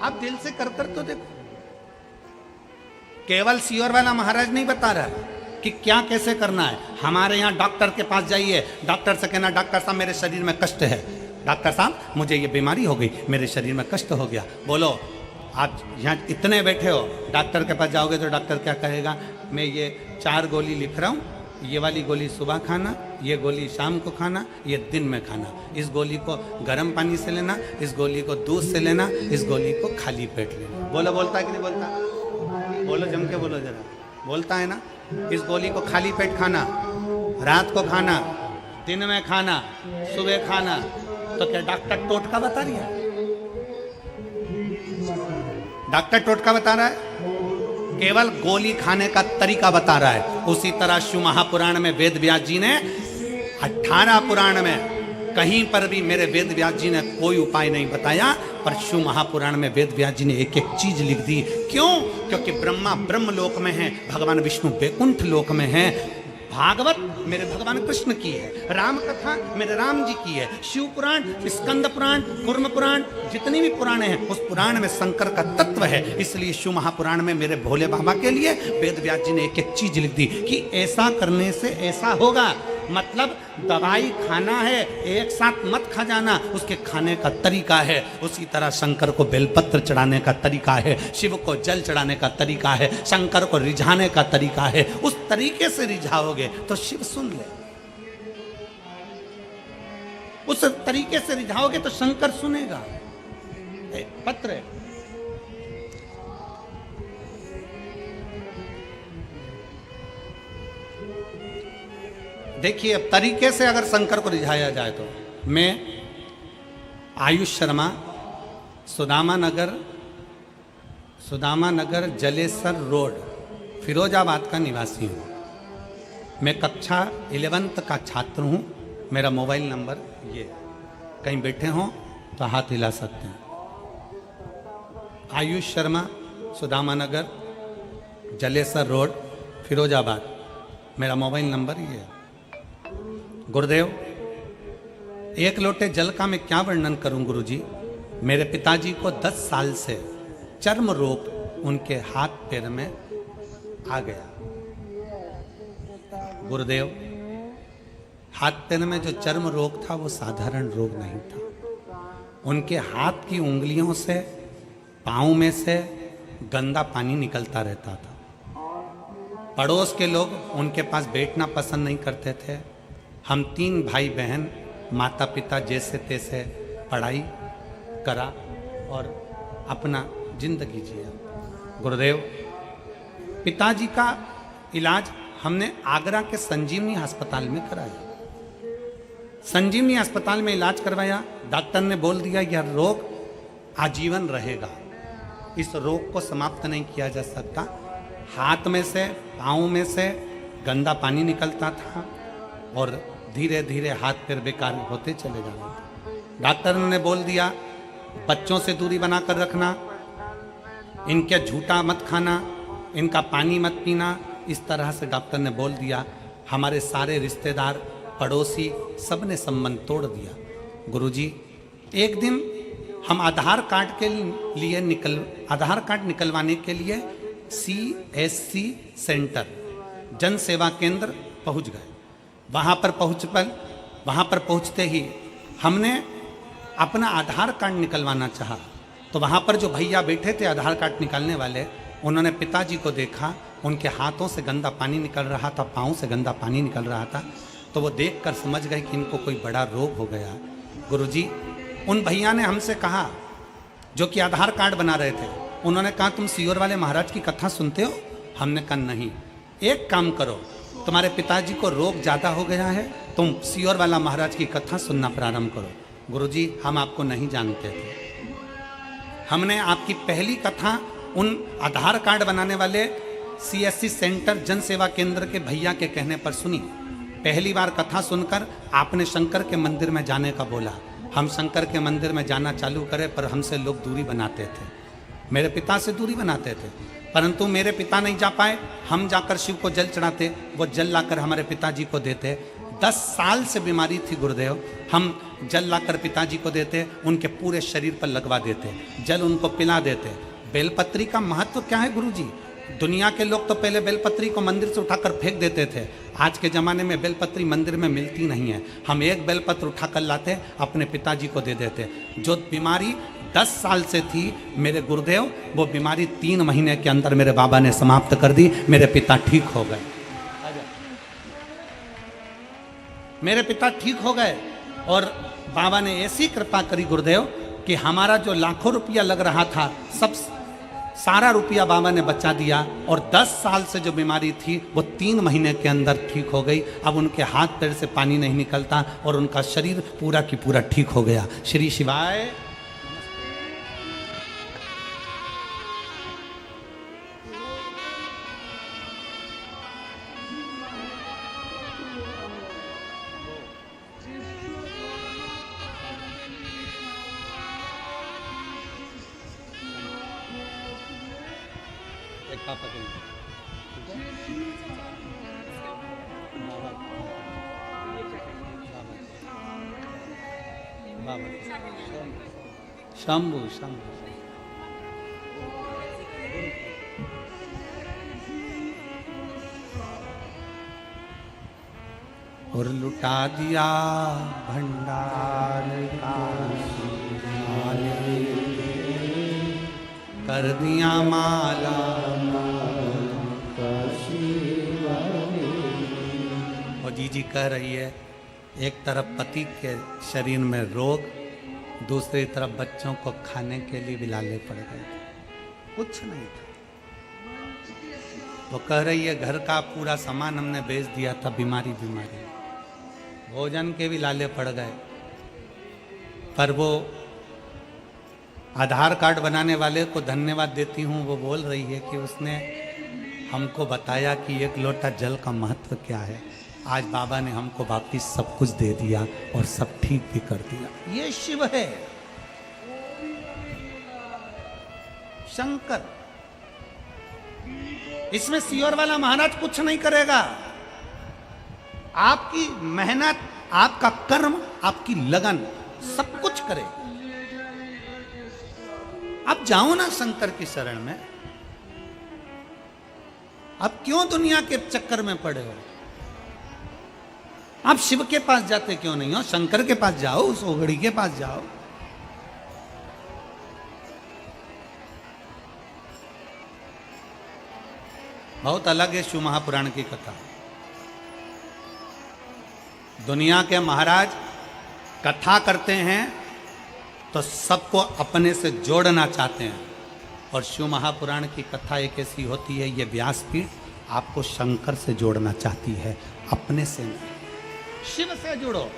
आप दिल से कर कर तो देखो। केवल सियोर वाला महाराज नहीं बता रहा है कि क्या कैसे करना है। हमारे यहाँ डॉक्टर के पास जाइए, डॉक्टर से कहना डॉक्टर साहब मेरे शरीर में कष्ट है, डॉक्टर साहब मुझे ये बीमारी हो गई, मेरे शरीर में कष्ट हो गया। बोलो, आप यहाँ इतने बैठे हो, डॉक्टर के पास जाओगे तो डॉक्टर क्या कहेगा? मैं ये 4 गोली लिख रहा हूँ, ये वाली गोली सुबह खाना, ये गोली शाम को खाना, ये दिन में खाना, इस गोली को गर्म पानी से लेना, इस गोली को दूध से लेना, इस गोली को खाली पेट लेना। बोलो, बोलता है कि नहीं बोलता? बोलो, जम के बोलो जरा। बोलता है ना? इस गोली को खाली पेट खाना, रात को खाना, दिन में खाना, सुबह खाना। तो क्या डॉक्टर टोटका बता रही है? डॉक्टर टोटका बता रहा है? केवल गोली खाने का तरीका बता रहा है। उसी तरह शिव महापुराण में वेद व्यास जी ने 18 पुराण में कहीं पर भी मेरे वेद व्यास जी ने कोई उपाय नहीं बताया, पर शिव महापुराण में वेद व्यास जी ने एक एक चीज लिख दी। क्यों? क्योंकि ब्रह्मा ब्रह्म लोक में है, भगवान विष्णु वैकुंठ लोक में है, भागवत मेरे भगवान कृष्ण की है, राम कथा मेरे राम जी की है, शिव पुराण, स्कंद पुराण, कूर्म पुराण, जितनी भी पुराण हैं उस पुराण में शंकर का तत्व है। इसलिए शिव महापुराण में मेरे भोले बाबा के लिए वेद व्यास जी ने एक एक चीज लिख दी कि ऐसा करने से ऐसा होगा। मतलब दवाई खाना है, एक साथ मत खा जाना, उसके खाने का तरीका है। उसी तरह शंकर को बेलपत्र चढ़ाने का तरीका है, शिव को जल चढ़ाने का तरीका है, शंकर को रिझाने का तरीका है। उस तरीके से रिझाओगे तो शिव सुन ले, उस तरीके से रिझाओगे तो शंकर सुनेगा। पत्र है। देखिए, अब तरीके से अगर शंकर को रिझाया जाए तो मैं आयुष शर्मा, सुदामा नगर जलेसर रोड, फिरोजाबाद का निवासी हूँ। मैं कक्षा 11th का छात्र हूँ। मेरा मोबाइल नंबर ये, कहीं बैठे हों तो हाथ हिला सकते हैं। आयुष शर्मा, सुदामा नगर जलेसर रोड, फिरोजाबाद। मेरा मोबाइल नंबर ये है। गुरुदेव, 1 लोटे जल का मैं क्या वर्णन करूं गुरुजी? मेरे पिताजी को 10 साल से चर्म रोग उनके हाथ पैर में आ गया। गुरुदेव, हाथ पैर में जो चर्म रोग था वो साधारण रोग नहीं था। उनके हाथ की उंगलियों से, पाँव में से गंदा पानी निकलता रहता था। पड़ोस के लोग उनके पास बैठना पसंद नहीं करते थे। हम 3 भाई बहन, माता पिता जैसे तैसे पढ़ाई करा और अपना जिंदगी जिया। गुरुदेव, पिताजी का इलाज हमने आगरा के संजीवनी अस्पताल में कराया। संजीवनी अस्पताल में इलाज करवाया। डॉक्टर ने बोल दिया यह रोग आजीवन रहेगा, इस रोग को समाप्त नहीं किया जा सकता। हाथ में से, पाँव में से गंदा पानी निकलता था और धीरे धीरे हाथ पैर बेकार होते चले जा रहे थे। डॉक्टर ने बोल दिया बच्चों से दूरी बनाकर रखना, इनके झूठा मत खाना, इनका पानी मत पीना। इस तरह से डॉक्टर ने बोल दिया। हमारे सारे रिश्तेदार, पड़ोसी सब ने संबंध तोड़ दिया। गुरुजी, एक दिन हम आधार कार्ड निकलवाने के लिए CSC सेंटर, जन सेवा केंद्र पहुंच गए। वहाँ पर पहुँचते ही हमने अपना आधार कार्ड निकलवाना चाहा। तो वहाँ पर जो भैया बैठे थे आधार कार्ड निकालने वाले, उन्होंने पिताजी को देखा। उनके हाथों से गंदा पानी निकल रहा था, पाँव से गंदा पानी निकल रहा था। तो वो देखकर समझ गए कि इनको कोई बड़ा रोग हो गया। गुरुजी, उन भैया ने हमसे कहा, जो कि आधार कार्ड बना रहे थे, उन्होंने कहा तुम सियोर वाले महाराज की कथा सुनते हो? हमने कहा नहीं। एक काम करो, तुम्हारे पिताजी को रोग ज़्यादा हो गया है, तुम सियोर वाला महाराज की कथा सुनना प्रारंभ करो। गुरुजी, हम आपको नहीं जानते थे। हमने आपकी पहली कथा उन आधार कार्ड बनाने वाले CSC सेंटर जन सेवा केंद्र के भैया के कहने पर सुनी। पहली बार कथा सुनकर आपने शंकर के मंदिर में जाने का बोला। हम शंकर के मंदिर में जाना चालू करें, पर हमसे लोग दूरी बनाते थे, मेरे पिता से दूरी बनाते थे। परंतु मेरे पिता नहीं जा पाए। हम जाकर शिव को जल चढ़ाते, वो जल लाकर हमारे पिताजी को देते। 10 साल से बीमारी थी गुरुदेव। हम जल लाकर पिताजी को देते, उनके पूरे शरीर पर लगवा देते, जल उनको पिला देते। बेलपत्री का महत्व क्या है गुरुजी? दुनिया के लोग तो पहले बेलपत्री को मंदिर से उठाकर फेंक देते थे। आज के ज़माने में बेलपत्री मंदिर में मिलती नहीं है। हम एक बेलपत्र उठाकर लाते, अपने पिताजी को दे देते। जो बीमारी 10 साल से थी मेरे गुरुदेव, वो बीमारी 3 महीने के अंदर मेरे बाबा ने समाप्त कर दी। मेरे पिता ठीक हो गए। मेरे पिता ठीक हो गए और बाबा ने ऐसी कृपा करी गुरुदेव कि हमारा जो लाखों रुपया लग रहा था, सब सारा रुपया बाबा ने बचा दिया। और 10 साल से जो बीमारी थी वो 3 महीने के अंदर ठीक हो गई। अब उनके हाथ पैर से पानी नहीं निकलता और उनका शरीर पूरा की पूरा ठीक हो गया। श्री शिवाय। शंभु शंभु और लुटा दिया भंडार का, कर दिया माला और जी कह रही है, एक तरफ पति के शरीर में रोग, दूसरी तरफ बच्चों को खाने के लिए भी लाले पड़ गए थे, कुछ नहीं था। वो कह रही है घर का पूरा सामान हमने बेच दिया था, बीमारी भोजन के भी लाले पड़ गए। पर वो आधार कार्ड बनाने वाले को धन्यवाद देती हूँ। वो बोल रही है कि उसने हमको बताया कि एक लोटा जल का महत्व क्या है। आज बाबा ने हमको वापिस सब कुछ दे दिया और सब ठीक भी कर दिया। ये शिव है, शंकर। इसमें सियोर वाला महाराज कुछ नहीं करेगा। आपकी मेहनत, आपका कर्म, आपकी लगन सब कुछ करे। अब जाओ ना शंकर की शरण में। अब क्यों दुनिया के चक्कर में पड़े हो? आप शिव के पास जाते क्यों नहीं हो? शंकर के पास जाओ, उस ओघड़ी के पास जाओ। बहुत अलग है शिव महापुराण की कथा। दुनिया के महाराज कथा करते हैं तो सबको अपने से जोड़ना चाहते हैं, और शिव महापुराण की कथा एक ऐसी होती है, ये व्यासपीठ आपको शंकर से जोड़ना चाहती है, अपने से नहीं। शिव से जुड़ो।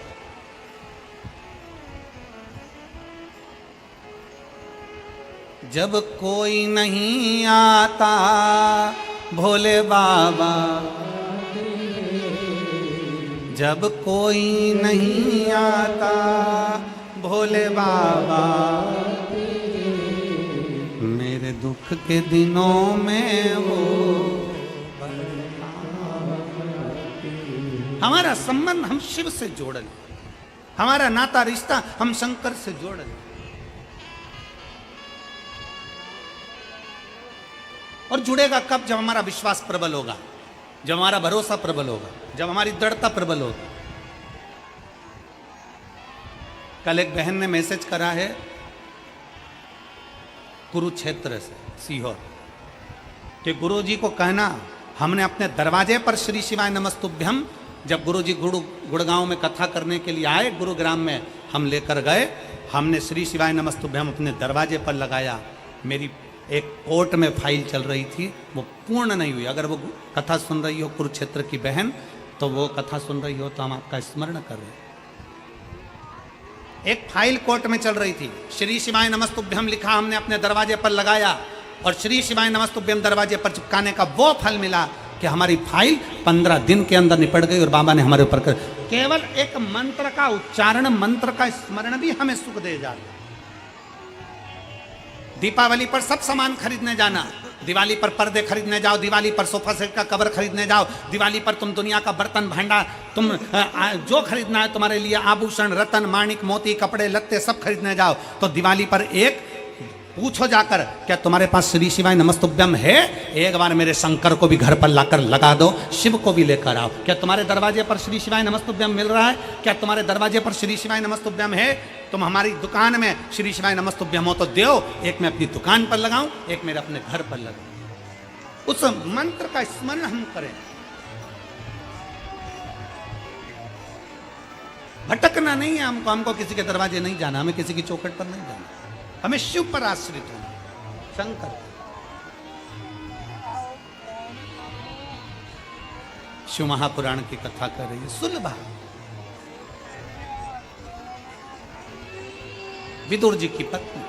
जब कोई नहीं आता भोले बाबा, जब कोई नहीं आता भोले बाबा, मेरे दुख के दिनों में वो। हमारा संबंध हम शिव से जोड़ लें, हमारा नाता रिश्ता हम शंकर से जोड़ लें। और जुड़ेगा कब? जब हमारा विश्वास प्रबल होगा, जब हमारा भरोसा प्रबल होगा, जब हमारी दृढ़ता प्रबल होगी। कल एक बहन ने मैसेज करा है कुरुक्षेत्र से, सीहोर, कि गुरुजी को कहना हमने अपने दरवाजे पर श्री शिवाय नमस्तुभ्यम, जब गुरुजी गुड़गांव में कथा करने के लिए आए, गुरुग्राम में हम लेकर गए, हमने श्री शिवाय नमस्तुभ्यम अपने दरवाजे पर लगाया। मेरी एक कोर्ट में फाइल चल रही थी, वो पूर्ण नहीं हुई। अगर वो कथा सुन रही हो कुरुक्षेत्र की बहन, तो वो कथा सुन रही हो तो हम आपका स्मरण कर रहे हैं। एक फाइल कोर्ट में चल रही थी, श्री शिवाय नमस्तुभ्यम लिखा, हमने अपने दरवाजे पर लगाया, और श्री शिवाय नमस्तुभ्यम दरवाजे पर चिपकाने का वो फल मिला कि हमारी फाइल 15 दिन के अंदर निपट गई, और बाबा ने हमारे ऊपर कर केवल एक मंत्र का उच्चारण, मंत्र का स्मरण भी हमें सुख दे जाता। दीपावली पर सब सामान खरीदने जाना, दिवाली पर पर्दे खरीदने जाओ, दिवाली पर सोफा सेट का कवर खरीदने जाओ, दिवाली पर तुम दुनिया का बर्तन भांडा, तुम जो खरीदना है तुम्हारे लिए, आभूषण, रतन, माणिक, मोती, कपड़े लत्ते सब खरीदने जाओ, तो दिवाली पर एक पूछो जाकर, क्या तुम्हारे पास श्री शिवाय नमस्तुभ्यम है? एक बार मेरे शंकर को भी घर पर लाकर लगा दो, शिव को भी लेकर आओ। क्या तुम्हारे दरवाजे पर श्री शिवाय नमस्तुभ्यम मिल रहा है? क्या तुम्हारे दरवाजे पर श्री शिवाय नमस्तुभ्यम है? तुम हमारी दुकान में श्री शिवाय नमस्तुभ्यम हो तो दो, एक मैं अपनी दुकान पर लगाऊं, एक मेरे अपने घर पर लगाऊं। उस मंत्र का स्मरण हम करें। भटकना नहीं है हमको, हमको किसी के दरवाजे नहीं जाना, हमें किसी की चौखट पर नहीं जाना, हमें शिव पर आश्रित होना, शंकर। शिव महापुराण की कथा कर रही है सुलभा। विदुर जी की पत्नी,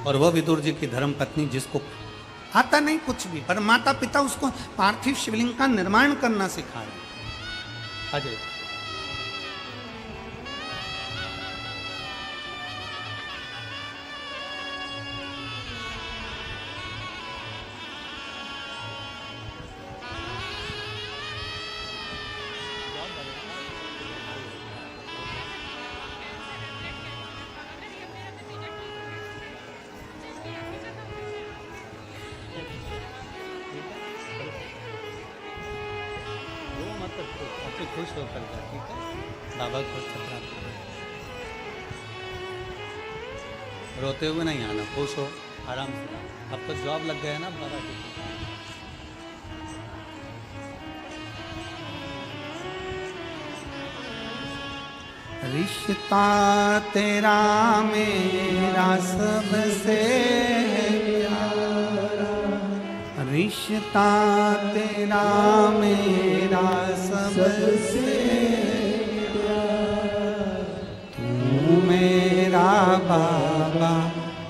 और वो विदुर जी की धर्म पत्नी, जिसको आता नहीं कुछ भी, पर माता पिता उसको पार्थिव शिवलिंग का निर्माण करना सिखा रहे। अजय खुश होकर जा, ठीक है? बाबा को छपरा रोते हुए नहीं आना, खुश हो, आराम से। अब तो जॉब लग गया है ना बाबा की। रिश्ता तेरा मेरा सबसे प्यारा, रिश्ता तेरा मेरा सबसे प्यारा, तू मेरा बाबा,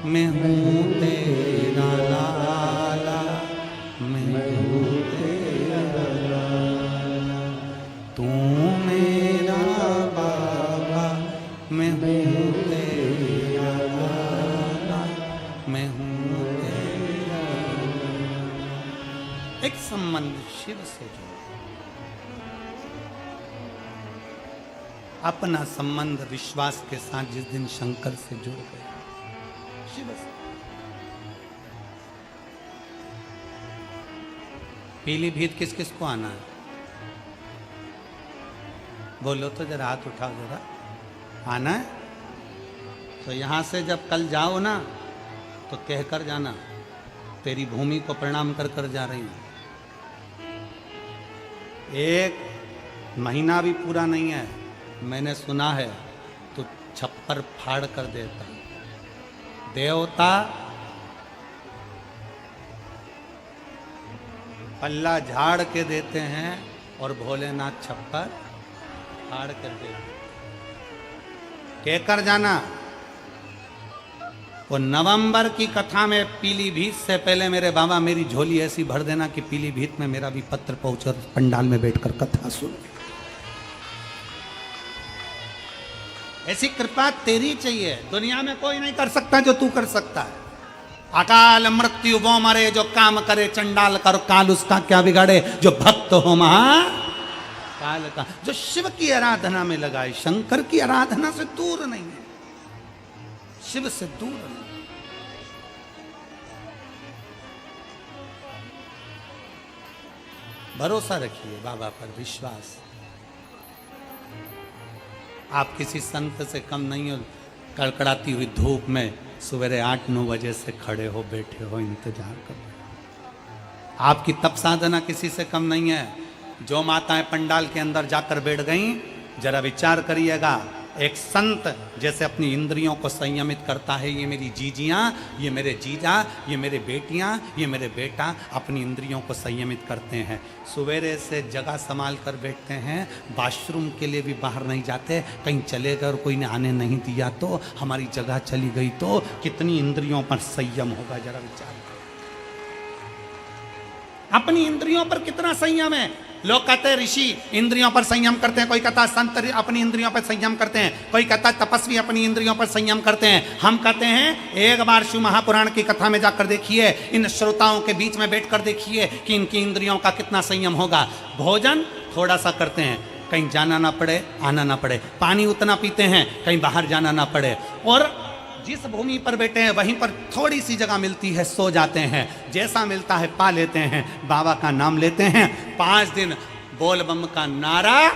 मैं हूँ तेरा लाला, मैं हूँ तेरा लाला, तू मेरा बाबा, मैं हूँ तेरा लाला, मैं हूँ तेरा लाला। एक संबंध शिव से जो अपना संबंध विश्वास के साथ जिस दिन शंकर से जुड़ गए, शिव से। पीलीभीत किस किस को आना है? बोलो तो जरा, हाथ उठाओ जरा। आना है तो यहां से जब कल जाओ ना तो कहकर जाना, तेरी भूमि को प्रणाम कर कर जा रही हूं। एक महीना भी पूरा नहीं है, मैंने सुना है तो छप्पर फाड़ कर देता। देवता पल्ला झाड़ के देते हैं और भोलेनाथ छप्पर फाड़ कर देते हैं। कहकर जाना। वो नवंबर की कथा में पीलीभीत से पहले मेरे बाबा मेरी झोली ऐसी भर देना कि पीलीभीत में मेरा भी पत्र पहुंचे और पंडाल में बैठकर कथा सुन। ऐसी कृपा तेरी चाहिए, दुनिया में कोई नहीं कर सकता जो तू कर सकता है। अकाल मृत्यु वो मरे जो काम करे चंडाल कर काल उसका क्या बिगाड़े, जो भक्त हो महा काल का। जो शिव की आराधना में लगाए, शंकर की आराधना से दूर नहीं है, शिव से दूर नहीं। भरोसा रखिए बाबा पर, विश्वास। आप किसी संत से कम नहीं हो। कड़कड़ाती हुई धूप में सवेरे 8-9 बजे से खड़े हो, बैठे हो, इंतजार करो। आपकी तप साधना किसी से कम नहीं है। जो माताएं पंडाल के अंदर जाकर बैठ गईं, जरा विचार करिएगा। एक संत जैसे अपनी इंद्रियों को संयमित करता है, ये मेरी जीजियां, ये मेरे जीजा, ये मेरे बेटियां, ये मेरे बेटा अपनी इंद्रियों को संयमित करते हैं। सवेरे से जगह संभाल कर बैठते हैं, वॉशरूम के लिए भी बाहर नहीं जाते। कहीं चले गए और कोई ने आने नहीं दिया तो, हमारी जगह चली गई तो कितनी इंद्रियों पर संयम होगा, जरा विचार। अपनी इंद्रियों पर कितना संयम है। लोग कहते हैं ऋषि इंद्रियों पर संयम करते हैं, कोई कहता है संत अपनी इंद्रियों पर संयम करते हैं, कोई कहता है तपस्वी अपनी इंद्रियों पर संयम करते हैं। हम कहते हैं एक बार शिव महापुराण की कथा में जाकर देखिए, इन श्रोताओं के बीच में बैठकर देखिए कि इनकी इंद्रियों का कितना संयम होगा। भोजन थोड़ा सा करते हैं, कहीं जाना ना पड़े, आना ना पड़े। पानी उतना पीते हैं, कहीं बाहर जाना ना पड़े। और जिस भूमि पर बैठे हैं वहीं पर थोड़ी सी जगह मिलती है, सो जाते हैं। जैसा मिलता है पा लेते हैं, बाबा का नाम लेते हैं। 5 दिन बोल बम का नारा,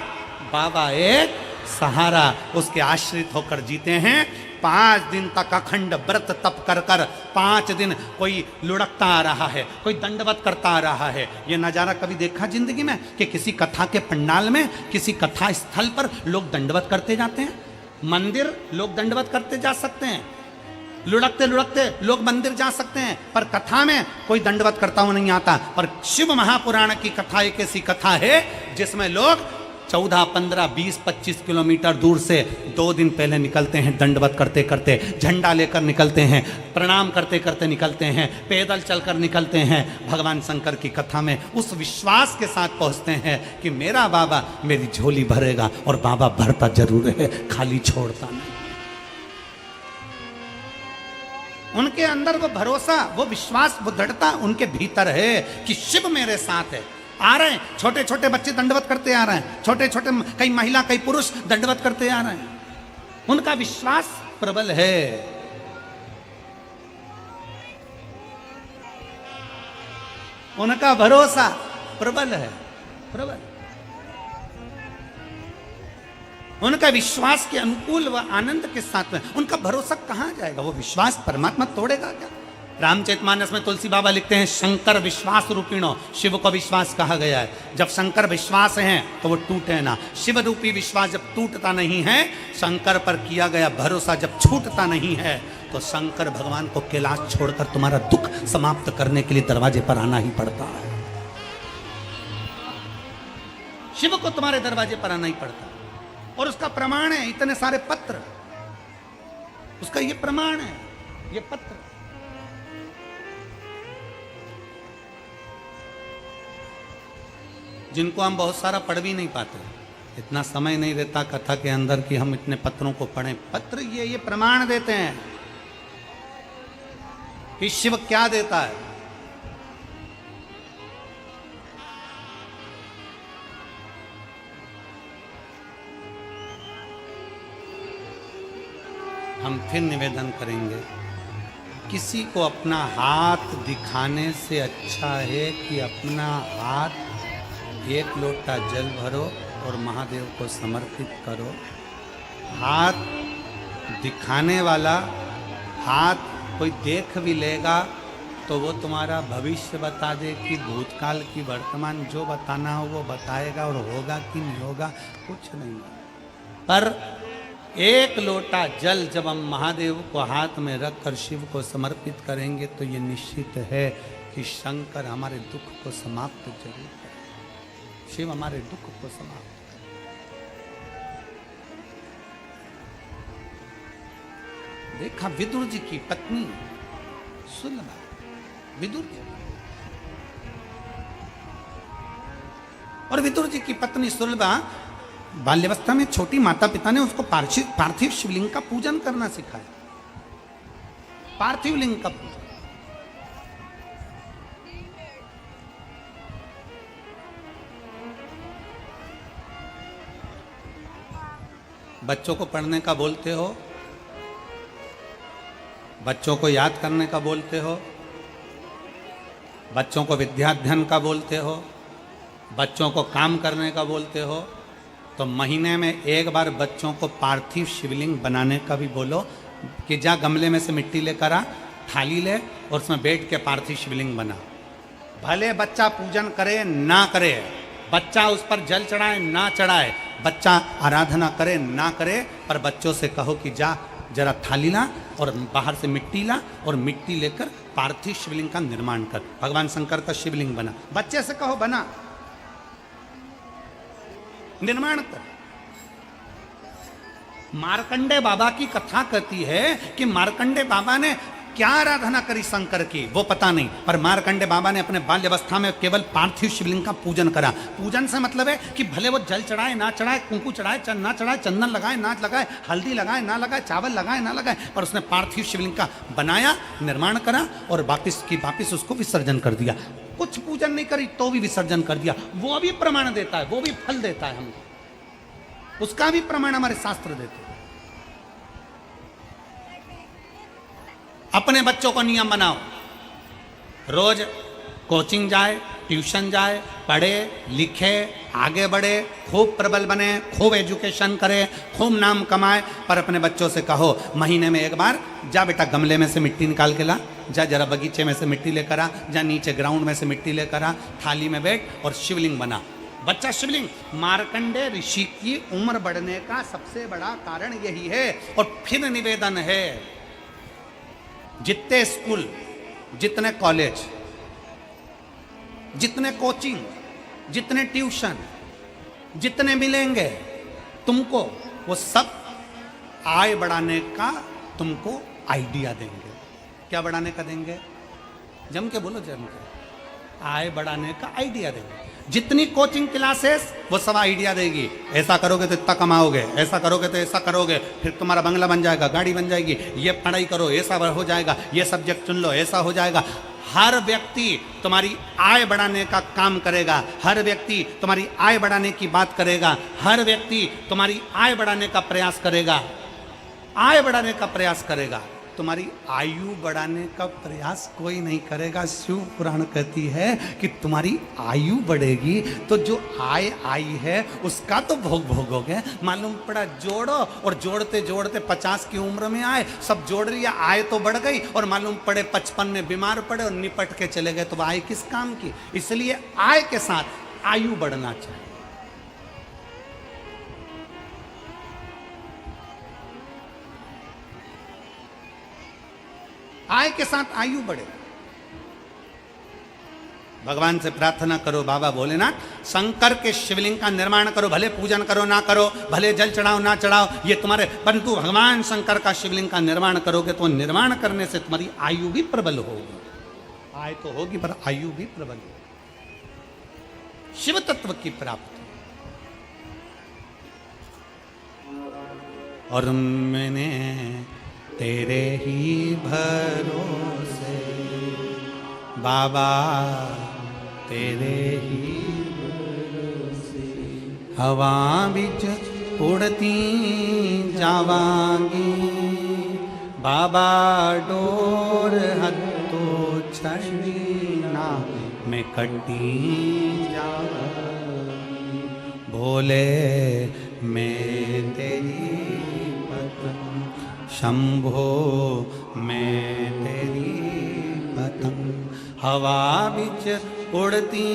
बाबा एक सहारा, उसके आश्रित होकर जीते हैं। 5 दिन तक अखंड व्रत तप कर कर, 5 दिन कोई लुढ़कता आ रहा है, कोई दंडवत करता आ रहा है। ये नज़ारा कभी देखा जिंदगी में कि किसी कथा के पंडाल में, किसी कथा स्थल पर लोग दंडवत करते जाते हैं? मंदिर लोग दंडवत करते जा सकते हैं, लुढ़कते लुढ़कते लोग मंदिर जा सकते हैं, पर कथा में कोई दंडवत करता हुआ नहीं आता। पर शिव महापुराण की कथा एक ऐसी कथा है जिसमें लोग 14, 15, 20, 25 किलोमीटर दूर से 2 दिन पहले निकलते हैं, दंडवत करते करते, झंडा लेकर निकलते हैं, प्रणाम करते करते निकलते हैं, पैदल चलकर निकलते हैं। भगवान शंकर की कथा में उस विश्वास के साथ पहुंचते हैं कि मेरा बाबा मेरी झोली भरेगा, और बाबा भरता जरूर है, खाली छोड़ता नहीं। उनके अंदर वो भरोसा, वो विश्वास, वो दृढ़ता उनके भीतर है कि शिव मेरे साथ है। आ रहे हैं छोटे छोटे बच्चे दंडवत करते आ रहे हैं, छोटे छोटे कई महिला कई पुरुष दंडवत करते आ रहे हैं। उनका विश्वास प्रबल है। उनका भरोसा प्रबल है, प्रबल। उनका विश्वास के अनुकूल व आनंद के साथ में उनका भरोसा कहां जाएगा? वो विश्वास परमात्मा तोड़ेगा क्या? रामचरितमानस में तुलसी बाबा लिखते हैं, शंकर विश्वास रूपिणो, शिव को विश्वास कहा गया है। जब शंकर विश्वास हैं तो वो टूटे ना। शिव रूपी विश्वास जब टूटता नहीं है, शंकर पर किया गया भरोसा जब छूटता नहीं है, तो शंकर भगवान को कैलाश छोड़कर तुम्हारा दुख समाप्त करने के लिए दरवाजे पर आना ही पड़ता है। शिव को तुम्हारे दरवाजे पर आना ही पड़ता है। और उसका प्रमाण है इतने सारे पत्र, उसका ये प्रमाण है, ये पत्र। जिनको हम बहुत सारा पढ़ भी नहीं पाते, इतना समय नहीं रहता कथा के अंदर कि हम इतने पत्रों को पढ़ें। पत्र ये प्रमाण देते हैं कि शिव क्या देता है। हम फिर निवेदन करेंगे, किसी को अपना हाथ दिखाने से अच्छा है कि अपना हाथ एक लोटा जल भरो और महादेव को समर्पित करो। हाथ दिखाने वाला हाथ कोई देख भी लेगा तो वो तुम्हारा भविष्य बता दे कि भूतकाल की वर्तमान जो बताना हो वो बताएगा, और होगा कि नहीं होगा कुछ नहीं। पर एक लोटा जल जब हम महादेव को हाथ में रखकर शिव को समर्पित करेंगे तो ये निश्चित है कि शंकर हमारे दुख को समाप्त जरूर करें। शिव हमारे दुख को समाप्त करें। देखा विदुर जी की पत्नी सुलभा, विदुर जी और विदुर जी की पत्नी सुलभा बाल्यावस्था में छोटी माता पिता ने उसको पार्थिव शिवलिंग का पूजन करना सिखाया। पार्थिव लिंग का पूजन। बच्चों को पढ़ने का बोलते हो, बच्चों को याद करने का बोलते हो, बच्चों को विद्याध्ययन का बोलते हो, बच्चों को काम करने का बोलते हो, तो महीने में एक बार बच्चों को पार्थिव शिवलिंग बनाने का भी बोलो कि जा गमले में से मिट्टी लेकर आ, थाली ले और उसमें बैठ के पार्थिव शिवलिंग बना। भले बच्चा पूजन करे ना करे, बच्चा उस पर जल चढ़ाए ना चढ़ाए, बच्चा आराधना करे ना करे, पर बच्चों से कहो कि जा जरा थाली ला और बाहर से मिट्टी ला और मिट्टी लेकर पार्थिव शिवलिंग का निर्माण कर। भगवान शंकर का शिवलिंग बना, बच्चे से कहो बना, निर्माण कर। मार्कंडे बाबा की कथा कहती है कि मार्कंडे बाबा ने क्या आराधना करी शंकर की वो पता नहीं, पर मार्कंडे बाबा ने अपने बाल्यावस्था में केवल पार्थिव शिवलिंग का पूजन करा। पूजन से मतलब है कि भले वो जल चढ़ाए ना चढ़ाए, कुंकू चढ़ाए ना चढ़ाए, चंदन लगाए ना लगाए, हल्दी लगाए ना लगाए, चावल लगाए ना लगाए, पर उसने पार्थिव शिवलिंग का बनाया, निर्माण करा और वापिस उसको विसर्जन कर दिया। कुछ पूजन नहीं करी तो भी विसर्जन कर दिया। वो भी प्रमाण देता है, वो भी फल देता है हमको, उसका भी प्रमाण हमारे शास्त्र देते हैं। अपने बच्चों को नियम बनाओ, रोज कोचिंग जाए, ट्यूशन जाए, पढ़े लिखे, आगे बढ़े, खूब प्रबल बने, खूब एजुकेशन करे, खूब नाम कमाए, पर अपने बच्चों से कहो महीने में एक बार जा बेटा गमले में से मिट्टी निकाल के ला, जा जरा बगीचे में से मिट्टी लेकर आ, जा नीचे ग्राउंड में से मिट्टी लेकर आ, थाली में बैठ और शिवलिंग बना। बच्चा शिवलिंग। मार्कंडे ऋषि की उम्र बढ़ने का सबसे बड़ा कारण यही है। और फिर निवेदन है, जितने स्कूल, जितने कॉलेज, जितने कोचिंग, जितने ट्यूशन, जितने मिलेंगे तुमको, वो सब आय बढ़ाने का तुमको आइडिया देंगे। क्या बढ़ाने का देंगे? जम के बोलो, जम के। आय बढ़ाने का आइडिया देंगे। जितनी कोचिंग क्लासेस वो सब आइडिया देगी, ऐसा करोगे तो इतना कमाओगे, ऐसा करोगे तो ऐसा करोगे, फिर तुम्हारा बंगला बन जाएगा, गाड़ी बन जाएगी, ये पढ़ाई करो ऐसा हो जाएगा, ये सब्जेक्ट चुन लो ऐसा हो जाएगा। हर व्यक्ति तुम्हारी आय बढ़ाने का काम करेगा, हर व्यक्ति तुम्हारी आय बढ़ाने की बात करेगा, हर व्यक्ति तुम्हारी आय बढ़ाने का प्रयास करेगा, आय बढ़ाने का प्रयास करेगा। तुम्हारी आयु बढ़ाने का प्रयास कोई नहीं करेगा। शिव पुराण कहती है कि तुम्हारी आयु बढ़ेगी तो जो आय आई है उसका तो भोग भोगोगे। मालूम पड़ा जोड़ो, और जोड़ते जोड़ते 50 की उम्र में आए, सब जोड़ लिया, आय तो बढ़ गई, और मालूम पड़े 55 में बीमार पड़े और निपट के चले गए, तो आय किस काम की? इसलिए आय के साथ आयु बढ़ना चाहिए। आय के साथ आयु बढ़े। भगवान से प्रार्थना करो, बाबा भोलेनाथ शंकर के शिवलिंग का निर्माण करो, भले पूजन करो ना करो, भले जल चढ़ाओ ना चढ़ाओ, ये तुम्हारे, परंतु भगवान शंकर का शिवलिंग का निर्माण करोगे तो निर्माण करने से तुम्हारी आयु भी प्रबल होगी। आय तो होगी पर आयु भी प्रबल होगी। शिव तत्व की प्राप्ति। और मैंने तेरे ही भरोसे बाबा, तेरे ही भरोसे हवा बिच उड़ती जावांगी, बाबा डोर हत्तो छड़ीना मैं कटी जावा भोले मैं तेरी पतंग शंभो मैं तेरी पतंग हवा बिच उड़ती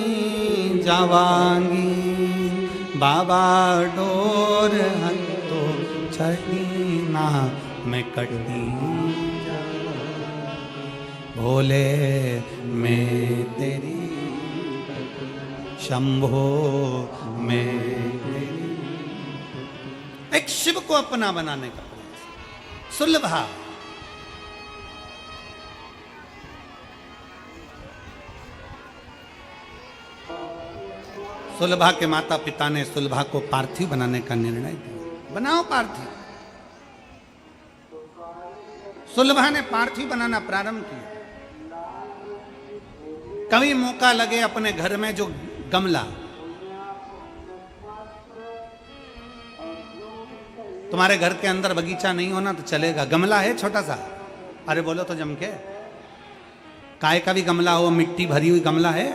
जावांगी बाबा डोर हत्तो छड़ीना मैं कटी भोले मैं तेरी शंभो मैं तेरी। एक शिव को अपना बनाने का प्रयास। सुलभा सुलभा के माता पिता ने सुलभा को पार्थिव बनाने का निर्णय दिया। बनाओ पार्थिव। सुलभा ने पार्थिव बनाना प्रारंभ किया। कभी मौका लगे अपने घर में जो गमला, तुम्हारे घर के अंदर बगीचा नहीं होना तो चलेगा, गमला है छोटा सा, अरे बोलो तो जम के, काय का भी गमला हो, मिट्टी भरी हुई गमला है,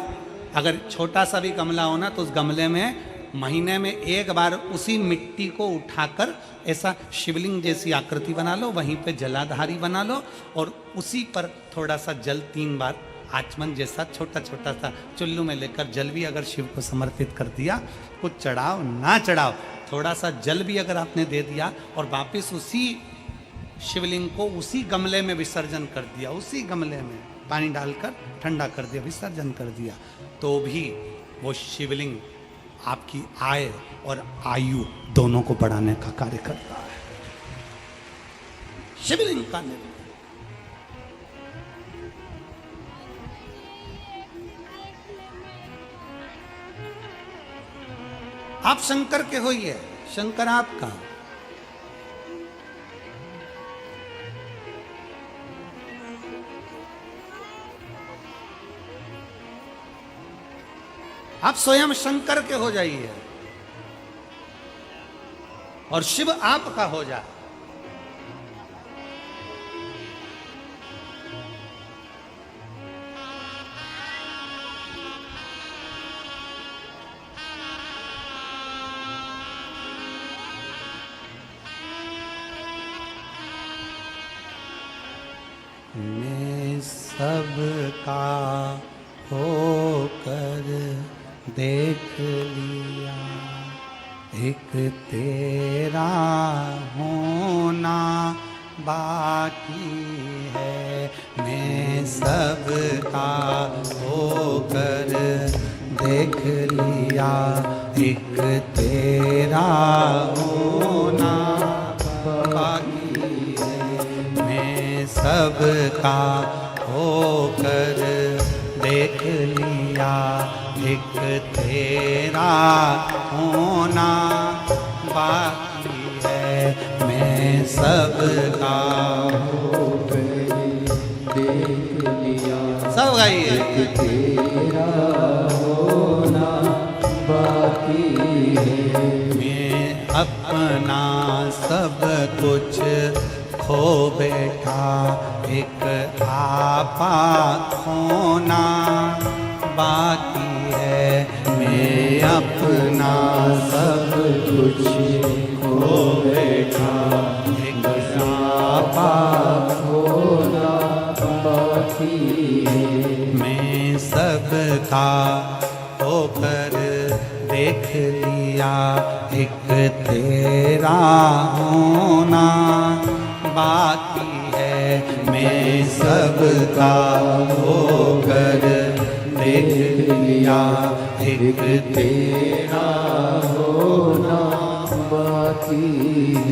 अगर छोटा सा भी गमला हो ना तो उस गमले में महीने में एक बार उसी मिट्टी को उठाकर ऐसा शिवलिंग जैसी आकृति बना लो, वहीं पे जलाधारी बना लो और उसी पर थोड़ा सा जल 3 बार आचमन जैसा छोटा छोटा सा चुल्लू में लेकर जल भी अगर शिव को समर्पित कर दिया, कुछ चढ़ाओ ना चढ़ाओ, थोड़ा सा जल भी अगर आपने दे दिया और वापस उसी शिवलिंग को उसी गमले में विसर्जन कर दिया, उसी गमले में पानी डालकर ठंडा कर दिया, विसर्जन कर दिया, तो भी वो शिवलिंग आपकी आय और आयु दोनों को बढ़ाने का कार्य करता है। शिवलिंग का निर्णय। आप शंकर के होइए, शंकर आपका। आप स्वयं शंकर के हो जाइए और शिव आपका हो जाए। मैं सबका होकर देख लिया, एक तेरा होना बाकी है। मैं सबका होकर देख लिया, एक तेरा होना बाकी है। मैं सबका होकर देख लिया, एक तेरा होना बाकी है। मैं सबका होकर देख लिया, सब गाइए, एक तेरा होना बाकी है। मैं अपना सब कुछ खो बैठा, एक आपा खोना बाकी है। मैं अपना सब कुछ खो बैठा, एक आपा खोना बाकी है। मैं सबका होकर देख लिया, एक तेरा होना बाकी है। मैं सबका होकर देख लिया, एक तेरा होना बाकी है।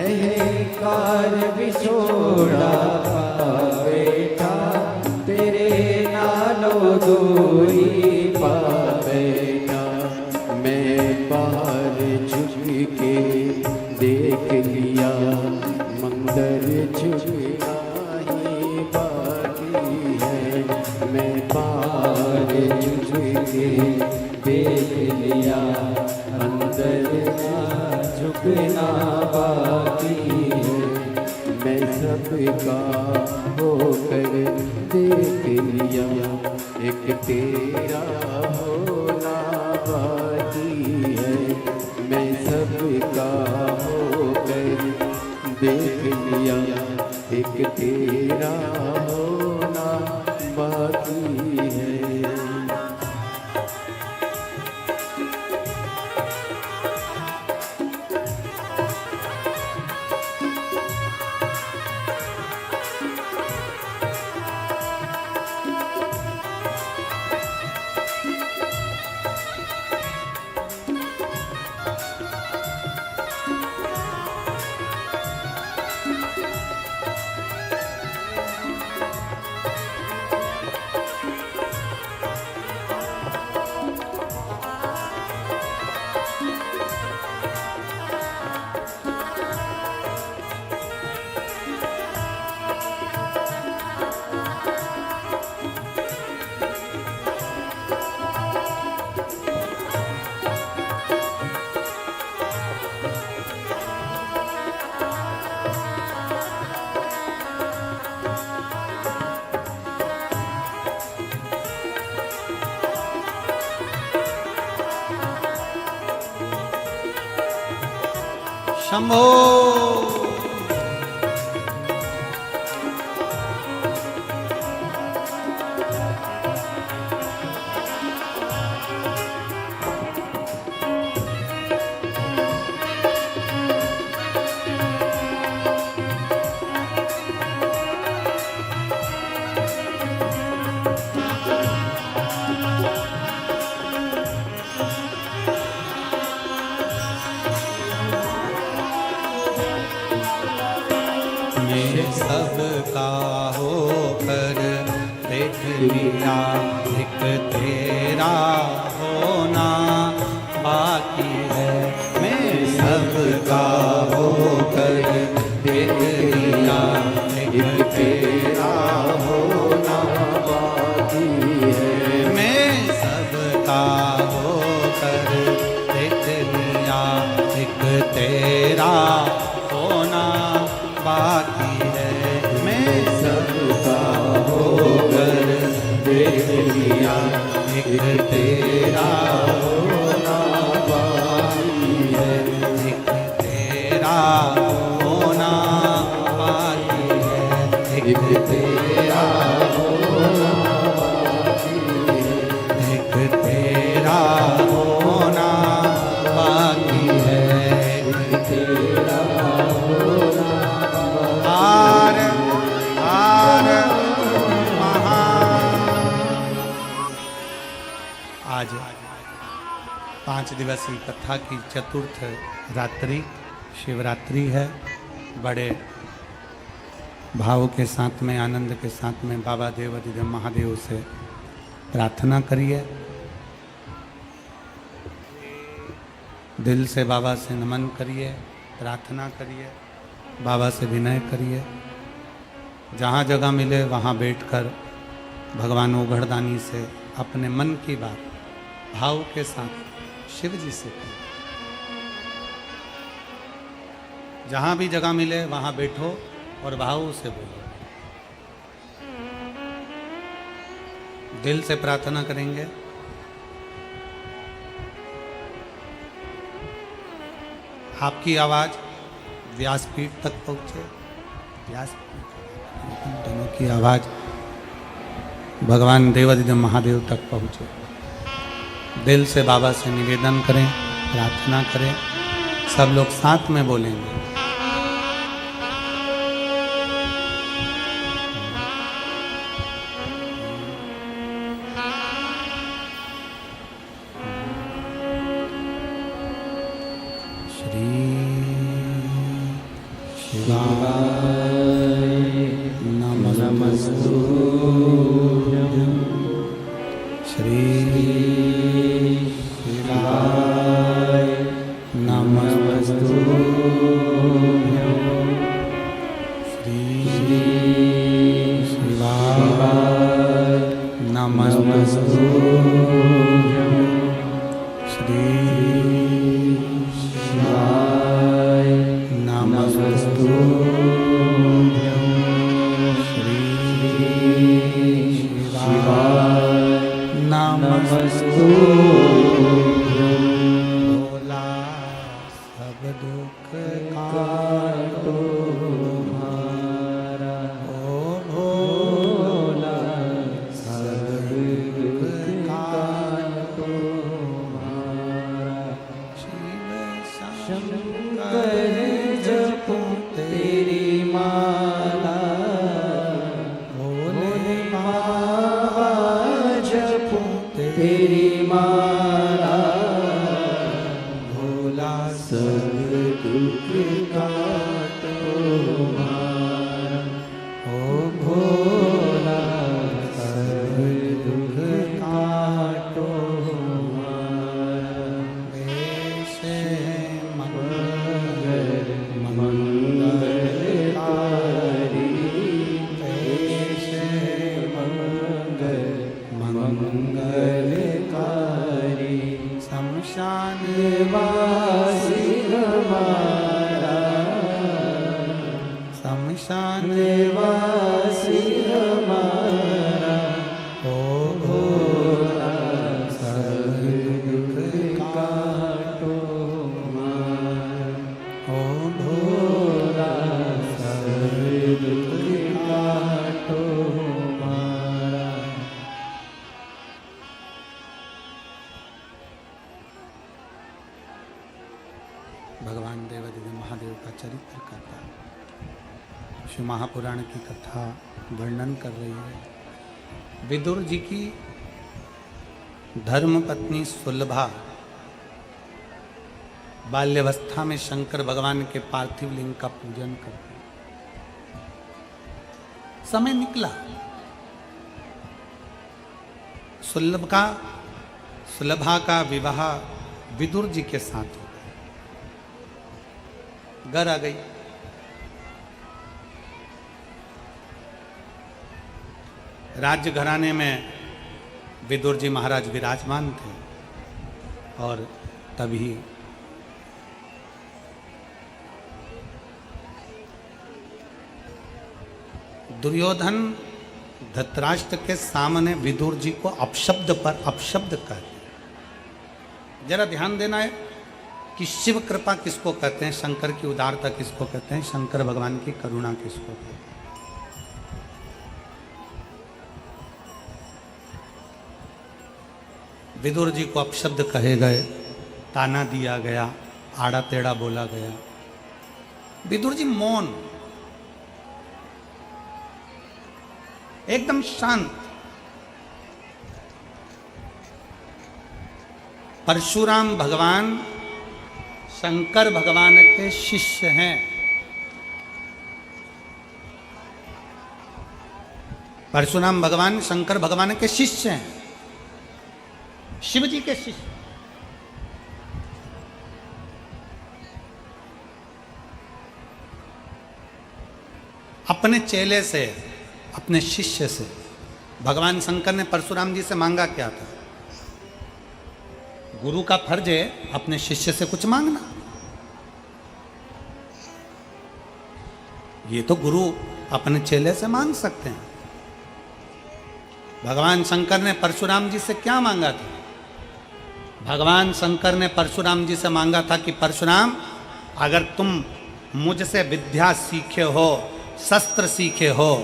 अहंकार बिछोड़ा नहीं बाकी है, मैं पार तुझे देख लिया, अंदर ना झुकना बाकी है, मैं सबका होकर देख लिया, एक तेरा होना बाकी है, मैं सबका होकर देख लिया, एक तेरा होना बाकी है। शंभो सबका होकर देख लिया, एक तेरा होना बाकी है, मैं सबका होकर देख लिया, एक तेरा होना बाकी है, मैं सबका होकर देख लिया, एक तेरा होना बाकी है, मैं सबका होकर देख लिया, एक तेरा होना बाकी है, एक तेरा होना बाकी है, एक तेरा होना बाकी है, एक तेरा होना बाकी है, एक तेरा होना आर आर महा। आज 5 दिवसीय कथा की चतुर्थ रात्रि शिवरात्रि है। बड़े भाव के साथ में, आनंद के साथ में बाबा देवाधिदेव महादेव से प्रार्थना करिए, दिल से बाबा से नमन करिए, प्रार्थना करिए, बाबा से विनय करिए। जहाँ जगह मिले वहाँ बैठकर भगवान ओघड़दानी से अपने मन की बात भाव के साथ शिव जी से करें। जहाँ भी जगह मिले वहाँ बैठो और भाव से बोलो। दिल से प्रार्थना करेंगे। आपकी आवाज़ व्यासपीठ तक पहुँचे, व्यासपीठ दोनों की आवाज़ भगवान देवाधिदेव महादेव तक पहुँचे। दिल से बाबा से निवेदन करें, प्रार्थना करें। सब लोग साथ में बोलेंगे। श्री श्री महापुराण की कथा वर्णन कर रही है। विदुर जी की धर्म पत्नी सुलभा बाल्यावस्था में शंकर भगवान के पार्थिव लिंग का पूजन करती। समय निकला, सुलभा का विवाह विदुर जी के साथ हो गया। घर आ गई। राज्य घराने में विदुर जी महाराज विराजमान थे और तभी दुर्योधन धृतराष्ट्र के सामने विदुर जी को अपशब्द पर अपशब्द कह दिया। जरा ध्यान देना है कि शिव कृपा किसको कहते हैं, शंकर की उदारता किसको कहते हैं, शंकर भगवान की करुणा किसको कहते हैं। विदुर जी को अपशब्द कहे गए, ताना दिया गया, आड़ा टेढ़ा बोला गया। विदुर जी मौन, एकदम शांत। परशुराम भगवान शंकर भगवान के शिष्य हैं। परशुराम भगवान शंकर भगवान के शिष्य हैं, शिव जी के शिष्य। अपने चेले से, अपने शिष्य से भगवान शंकर ने परशुराम जी से मांगा क्या था? गुरु का फर्ज है अपने शिष्य से कुछ मांगना। ये तो गुरु अपने चेले से मांग सकते हैं। भगवान शंकर ने परशुराम जी से क्या मांगा था? भगवान शंकर ने परशुराम जी से मांगा था कि परशुराम, अगर तुम मुझसे विद्या सीखे हो, शस्त्र सीखे हो,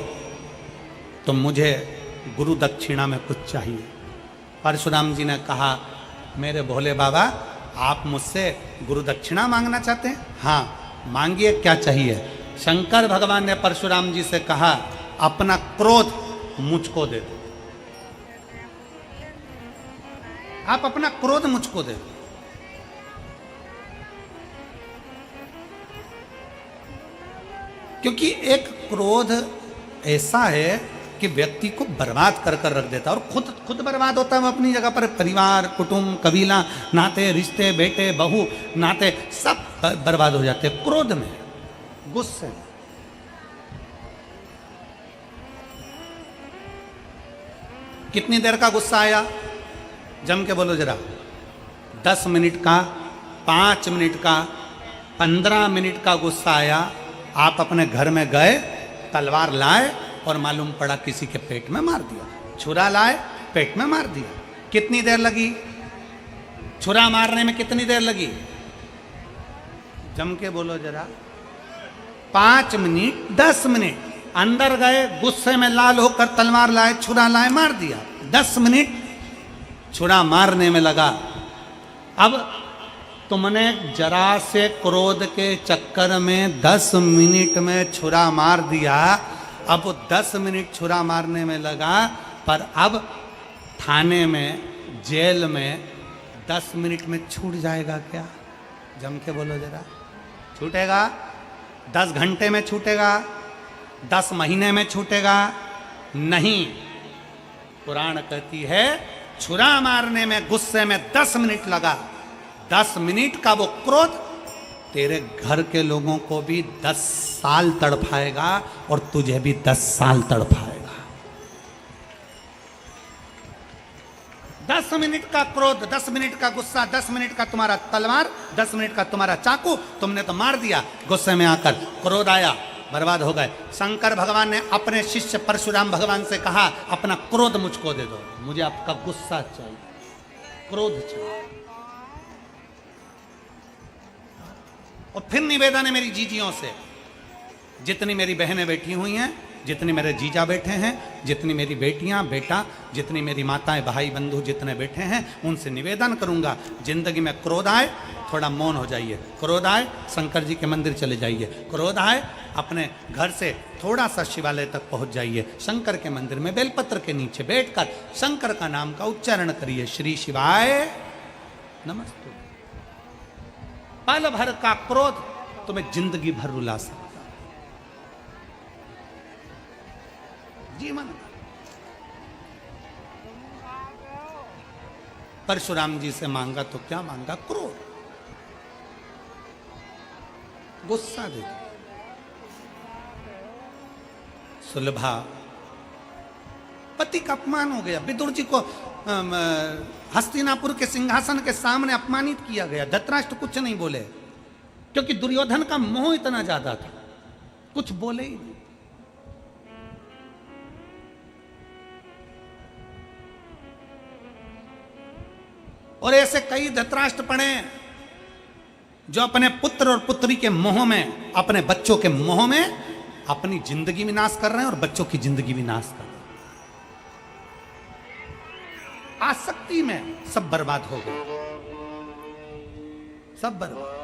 तो मुझे गुरु दक्षिणा में कुछ चाहिए। परशुराम जी ने कहा, मेरे भोले बाबा, आप मुझसे गुरु दक्षिणा मांगना चाहते हैं? हाँ, मांगिए, क्या चाहिए? शंकर भगवान ने परशुराम जी से कहा, अपना क्रोध मुझको दे दो। आप अपना क्रोध मुझको दे दो। क्योंकि एक क्रोध ऐसा है कि व्यक्ति को बर्बाद कर कर रख देता है और खुद बर्बाद होता है। वो अपनी जगह पर परिवार, कुटुंब, कबीला, नाते, रिश्ते, बेटे, बहू, नाते सब बर्बाद हो जाते हैं क्रोध में, गुस्से में। कितनी देर का गुस्सा आया? जम के बोलो जरा। 10 मिनट का, 5 मिनट का, 15 मिनट का गुस्सा आया। आप अपने घर में गए, तलवार लाए और मालूम पड़ा किसी के पेट में मार दिया। छुरा लाए, पेट में मार दिया। कितनी देर लगी? छुरा मारने में कितनी देर लगी? जम के बोलो जरा। 5 मिनट, 10 मिनट। अंदर गए, गुस्से में लाल होकर तलवार लाए, छुरा लाए, मार दिया। 10 मिनट छुरा मारने में लगा। अब तुमने जरा से क्रोध के चक्कर में 10 मिनट में छुरा मार दिया। अब वो 10 मिनट छुरा मारने में लगा, पर अब थाने में, जेल में 10 मिनट में छूट जाएगा क्या? जम के बोलो जरा। छूटेगा? 10 घंटे में छूटेगा? 10 महीने में छूटेगा? नहीं। पुराण कहती है, छुरा मारने में, गुस्से में 10 मिनट लगा। 10 मिनट का वो क्रोध तेरे घर के लोगों को भी 10 साल तड़पाएगा और तुझे भी 10 साल तड़पाएगा। 10 मिनट का क्रोध, 10 मिनट का गुस्सा, 10 मिनट का तुम्हारा तलवार, 10 मिनट का तुम्हारा चाकू, तुमने तो मार दिया। गुस्से में आकर क्रोध आया, बर्बाद हो गए। शंकर भगवान ने अपने शिष्य परशुराम भगवान से कहा, अपना क्रोध मुझको दे दो, मुझे आपका गुस्सा चाहिए, क्रोध चाहिए। और फिर निवेदन है मेरी जीजियों से, जितनी मेरी बहनें बैठी हुई हैं, जितने मेरे जीजा बैठे हैं, जितनी मेरी बेटियां बेटा, जितनी मेरी माताएं भाई बंधु जितने बैठे हैं, उनसे निवेदन करूंगा, जिंदगी में क्रोध आए थोड़ा मौन हो जाइए, क्रोध आए शंकर जी के मंदिर चले जाइए, क्रोध आए अपने घर से थोड़ा सा शिवालय तक पहुंच जाइए, शंकर के मंदिर में बेलपत्र के नीचे बैठकर शंकर का नाम का उच्चारण करिए, श्री शिवाय नमस्ते। पल भर का क्रोध तुम्हें जिंदगी भर रुला सकता, जीवन। परशुराम जी से मांगा तो क्या मांगा? क्रोध, गुस्सा दे दिया। सुलभा, पति का अपमान हो गया, विदुर जी को हस्तिनापुर के सिंहासन के सामने अपमानित किया गया। धृतराष्ट्र कुछ नहीं बोले क्योंकि दुर्योधन का मोह इतना ज्यादा था, कुछ बोले ही नहीं। और ऐसे कई धृतराष्ट्र पड़े जो अपने पुत्र और पुत्री के मोह में, अपने बच्चों के मोह में अपनी जिंदगी विनाश कर रहे हैं और बच्चों की जिंदगी विनाश कर रहे हैं। आसक्ति में सब बर्बाद हो गए, सब बर्बाद।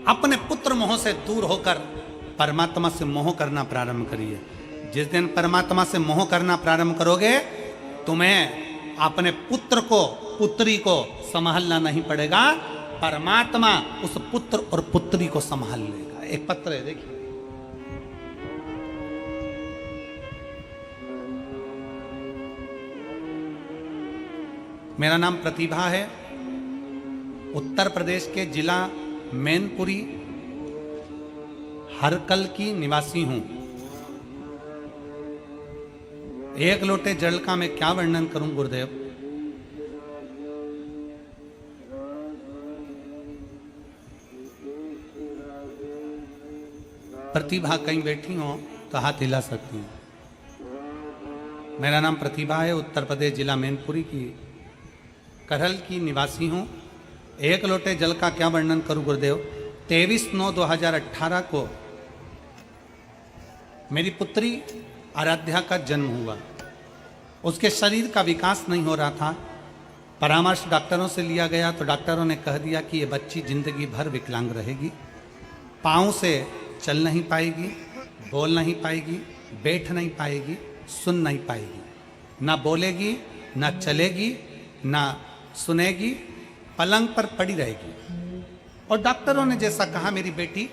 अपने पुत्र मोह से दूर होकर परमात्मा से मोह करना प्रारंभ करिए। जिस दिन परमात्मा से मोह करना प्रारंभ करोगे, तुम्हें अपने पुत्र को पुत्री को संभालना नहीं पड़ेगा, परमात्मा उस पुत्र और पुत्री को संभाल लेगा। एक पत्र है, देखिए। मेरा नाम प्रतिभा है, उत्तर प्रदेश के जिला मैनपुरी हरकल की निवासी हूं। एक लोटे जल का मैं क्या वर्णन करूं गुरुदेव। प्रतिभा कहीं बैठी हो तो हाथ हिला सकती हैं। मेरा नाम प्रतिभा है, उत्तर प्रदेश जिला मैनपुरी की करहल की निवासी हूं। एक लोटे जल का क्या वर्णन करूं गुरुदेव। 23/9/2018 को मेरी पुत्री आराध्या का जन्म हुआ। उसके शरीर का विकास नहीं हो रहा था। परामर्श डॉक्टरों से लिया गया तो डॉक्टरों ने कह दिया कि ये बच्ची जिंदगी भर विकलांग रहेगी। पाँव से चल नहीं पाएगी, बोल नहीं पाएगी, बैठ नहीं पाएगी, सुन नहीं पाएगी, ना बोलेगी, ना चलेगी, ना सुनेगी, पलंग पर पड़ी रहेगी। और डॉक्टरों ने जैसा कहा मेरी बेटी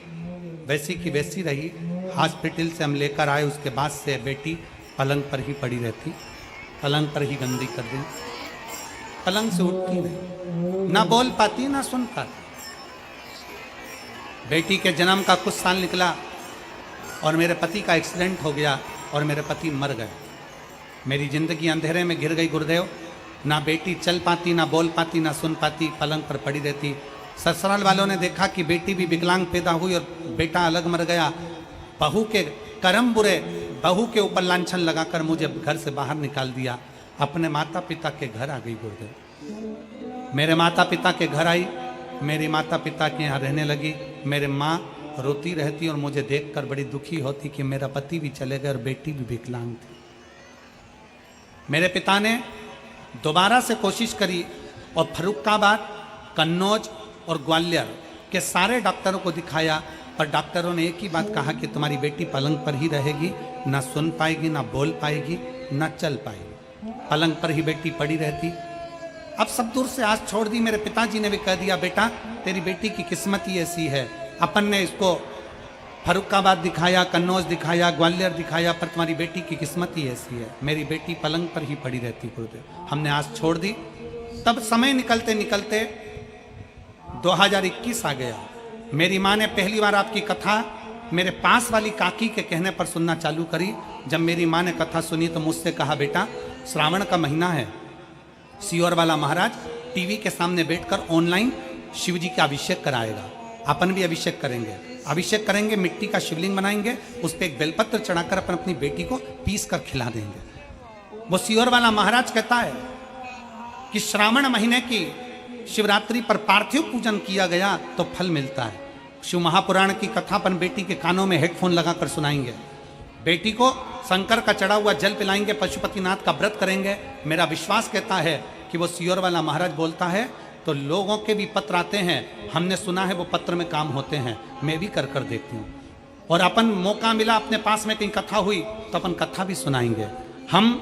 वैसी की वैसी रही। हॉस्पिटल से हम लेकर आए, उसके बाद से बेटी पलंग पर ही पड़ी रहती, पलंग पर ही गंदी कर दी, पलंग से उठती नहीं, ना बोल पाती ना सुन पाती। बेटी के जन्म का कुछ साल निकला और मेरे पति का एक्सीडेंट हो गया और मेरे पति मर गए। मेरी जिंदगी अंधेरे में घिर गई गुरुदेव। ना बेटी चल पाती, ना बोल पाती, ना सुन पाती, पलंग पर पड़ी रहती। ससुराल वालों ने देखा कि बेटी भी विकलांग पैदा हुई और बेटा अलग मर गया। बहू के कर्म बुरे, बहू के ऊपर लांछन लगाकर मुझे घर से बाहर निकाल दिया। अपने माता पिता के घर आ गई गुरुदेव। मेरे माता पिता के घर आई, मेरी माता पिता के यहाँ रहने लगी। मेरे माँ रोती रहती और मुझे देखकर बड़ी दुखी होती कि मेरा पति भी चले गए और बेटी भी विकलांग थी। मेरे पिता ने दोबारा से कोशिश करी और फर्रुखाबाद, कन्नौज और ग्वालियर के सारे डॉक्टरों को दिखाया, पर डॉक्टरों ने एक ही बात कहा कि तुम्हारी बेटी पलंग पर ही रहेगी, ना सुन पाएगी, ना बोल पाएगी, ना चल पाएगी। पलंग पर ही बेटी पड़ी रहती। अब सब दूर से आस छोड़ दी। मेरे पिताजी ने भी कह दिया, बेटा तेरी बेटी की किस्मत ही ऐसी है। अपन ने इसको फर्रुखाबाद दिखाया, कन्नौज दिखाया, ग्वालियर दिखाया, पर तुम्हारी बेटी की किस्मत ही ऐसी है। मेरी बेटी पलंग पर ही पड़ी रहती गुरुदेव। हमने आस छोड़ दी। तब समय निकलते निकलते 2021 आ गया। मेरी माँ ने पहली बार आपकी कथा मेरे पास वाली काकी के कहने पर सुनना चालू करी। जब मेरी माँ ने कथा सुनी तो मुझसे कहा, बेटा श्रावण का महीना है, सियोर वाला महाराज टीवी के सामने बैठकर ऑनलाइन शिव जी का अभिषेक कराएगा, अपन भी अभिषेक करेंगे। अभिषेक करेंगे, मिट्टी का शिवलिंग बनाएंगे, उस पर एक बेलपत्र चढ़ाकर अपन अपनी बेटी को पीस कर खिला देंगे। वो सियोर वाला महाराज कहता है कि श्रावण महीने की शिवरात्रि पर पार्थिव पूजन किया गया तो फल मिलता है। शिव महापुराण की कथा अपन बेटी के कानों में हेडफोन लगाकर सुनाएंगे, बेटी को शंकर का चढ़ा हुआ जल पिलाएंगे, पशुपतिनाथ का व्रत करेंगे। मेरा विश्वास कहता है कि वो सियोर वाला महाराज बोलता है तो लोगों के भी पत्र आते हैं, हमने सुना है वो पत्र में काम होते हैं, मैं भी कर देखती हूँ। और अपन मौका मिला, अपने पास में कहीं कथा हुई तो अपन कथा भी सुनाएंगे। हम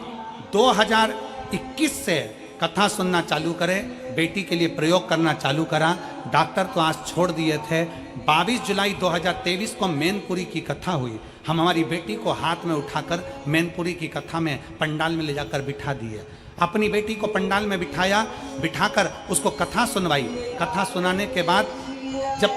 2021 से कथा सुनना चालू करें, बेटी के लिए प्रयोग करना चालू करा। डॉक्टर तो आज छोड़ दिए थे। 22 जुलाई 2023 को मैनपुरी की कथा हुई। हम हमारी बेटी को हाथ में उठाकर मैनपुरी की कथा में पंडाल में ले जाकर बिठा दिए। अपनी बेटी को पंडाल में बिठाकर उसको कथा सुनवाई। कथा सुनाने के बाद जब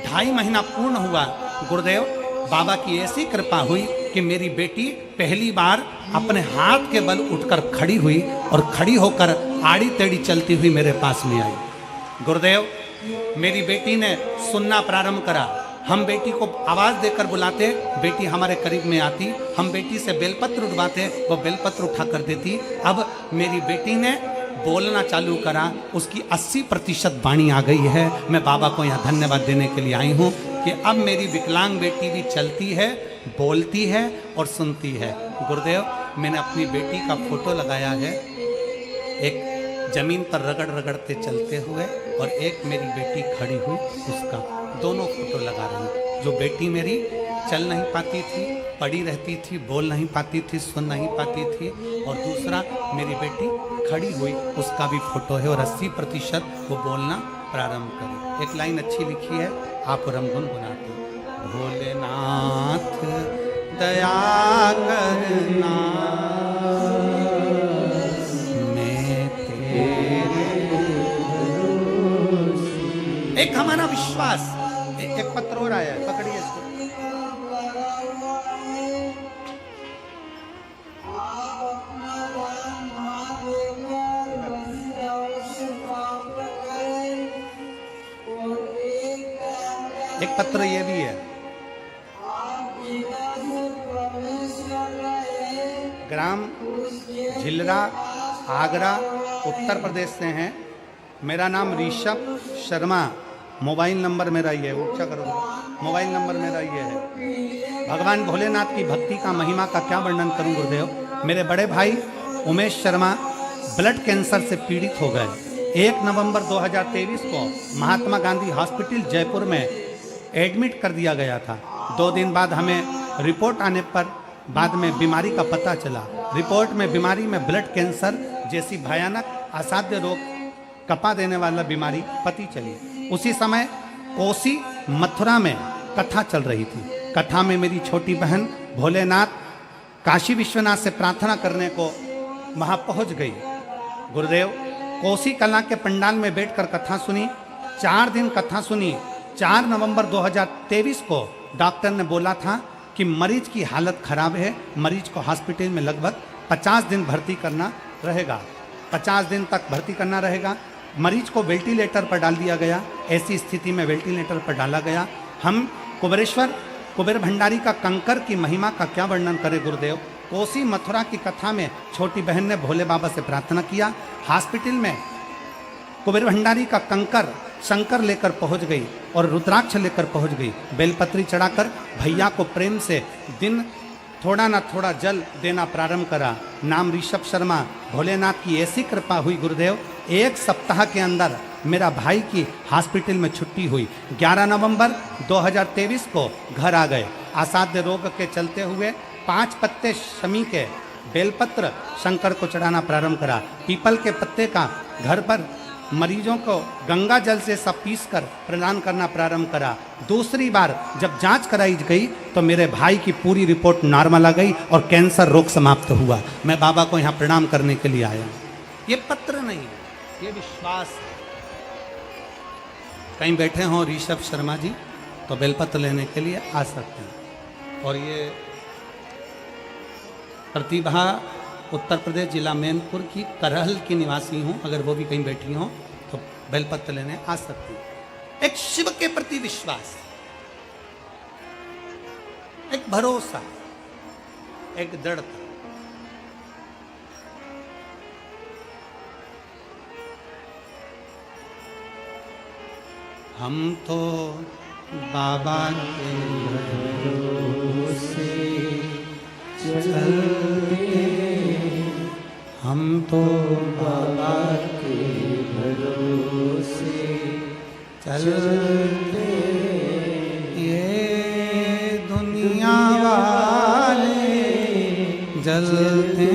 2.5 महीना पूर्ण हुआ, गुरुदेव बाबा की ऐसी कृपा हुई कि मेरी बेटी पहली बार अपने हाथ के बल उठकर खड़ी हुई और खड़ी होकर आड़ी टेढ़ी चलती हुई मेरे पास में आई। गुरुदेव, मेरी बेटी ने सुनना प्रारंभ करा। हम बेटी को आवाज देकर बुलाते, बेटी हमारे करीब में आती। हम बेटी से बेलपत्र उठवाते, वो बेलपत्र उठा कर देती। अब मेरी बेटी ने बोलना चालू करा, उसकी 80% वाणी आ गई है। मैं बाबा को यहाँ धन्यवाद देने के लिए आई हूँ कि अब मेरी विकलांग बेटी भी चलती है, बोलती है और सुनती है। गुरुदेव, मैंने अपनी बेटी का फोटो लगाया है, एक जमीन पर रगड़ते चलते हुए और एक मेरी बेटी खड़ी हुई, उसका दोनों फोटो लगा रही हूँ। जो बेटी मेरी चल नहीं पाती थी, पड़ी रहती थी, बोल नहीं पाती थी, सुन नहीं पाती थी, और दूसरा मेरी बेटी खड़ी हुई, उसका भी फोटो है और 80% वो बोलना प्रारंभ करे। एक लाइन अच्छी लिखी है, आप रमगुन गुनाते हो। भोलेनाथ दया करना, मैं तेरे। एक हमारा विश्वास, एक पत्र और आया है, पकड़िए इसको। एक पत्र ये भी है, ग्राम झिलरा, आगरा, उत्तर प्रदेश से हैं। मेरा नाम ऋषभ शर्मा, मोबाइल नंबर मेरा ये है, ऊंचा करो, मोबाइल नंबर मेरा ये है। भगवान भोलेनाथ की भक्ति का महिमा का क्या वर्णन करूं गुरुदेव। मेरे बड़े भाई उमेश शर्मा ब्लड कैंसर से पीड़ित हो गए। 1 नवंबर 2023 को महात्मा गांधी हॉस्पिटल जयपुर में एडमिट कर दिया गया था। 2 दिन बाद हमें रिपोर्ट आने पर बाद में बीमारी का पता चला। रिपोर्ट में बीमारी में ब्लड कैंसर जैसी भयानक असाध्य रोग, कपा देने वाला बीमारी पती चली। उसी समय कोसी मथुरा में कथा चल रही थी। कथा में मेरी छोटी बहन भोलेनाथ काशी विश्वनाथ से प्रार्थना करने को वहां पहुंच गई। गुरुदेव, कोसी कला के पंडाल में बैठकर कथा सुनी। 4 दिन कथा सुनी। 4 नवंबर 2023 को डॉक्टर ने बोला था कि मरीज की हालत खराब है, मरीज को हॉस्पिटल में लगभग 50 दिन भर्ती करना रहेगा। 50 दिन तक भर्ती करना रहेगा। मरीज को वेंटिलेटर पर डाल दिया गया। ऐसी स्थिति में वेंटिलेटर पर डाला गया। हम कुबेर भंडारी का कंकर की महिमा का क्या वर्णन करें गुरुदेव। कोसी मथुरा की कथा में छोटी बहन ने भोले बाबा से प्रार्थना किया। हॉस्पिटल में कुबेर भंडारी का कंकर शंकर लेकर पहुंच गई और रुद्राक्ष लेकर पहुंच गई। बेलपत्री चढ़ाकर भैया को प्रेम से दिन थोड़ा ना थोड़ा जल देना प्रारंभ करा। नाम ऋषभ शर्मा। भोलेनाथ की ऐसी कृपा हुई गुरुदेव, 1 सप्ताह के अंदर मेरा भाई की हॉस्पिटल में छुट्टी हुई। 11 नवंबर 2023 को घर आ गए। असाध्य रोग के चलते हुए 5 पत्ते शमी के बेलपत्र शंकर को चढ़ाना प्रारंभ करा। पीपल के पत्ते का घर पर मरीजों को गंगा जल से सब पीस कर प्रदान करना प्रारंभ करा। दूसरी बार जब जांच कराई गई तो मेरे भाई की पूरी रिपोर्ट नॉर्मल आ गई और कैंसर रोग समाप्त हुआ। मैं बाबा को यहाँ प्रणाम करने के लिए आया। ये पत्र नहीं, ये विश्वास। कहीं बैठे हों ऋषभ शर्मा जी तो बेलपत्र लेने के लिए आ सकते हैं। और ये प्रतिभा उत्तर प्रदेश जिला मैनपुर की करहल की निवासी हूँ, अगर वो भी कहीं बैठी हों तो बेलपत्र लेने आ सकती हूँ। एक शिव के प्रति विश्वास, एक भरोसा, एक दृढ़ता। हम तो बाबा के भरोसे चलते हम तो बाबा के भरोसे चलते ये दुनिया वाले जलते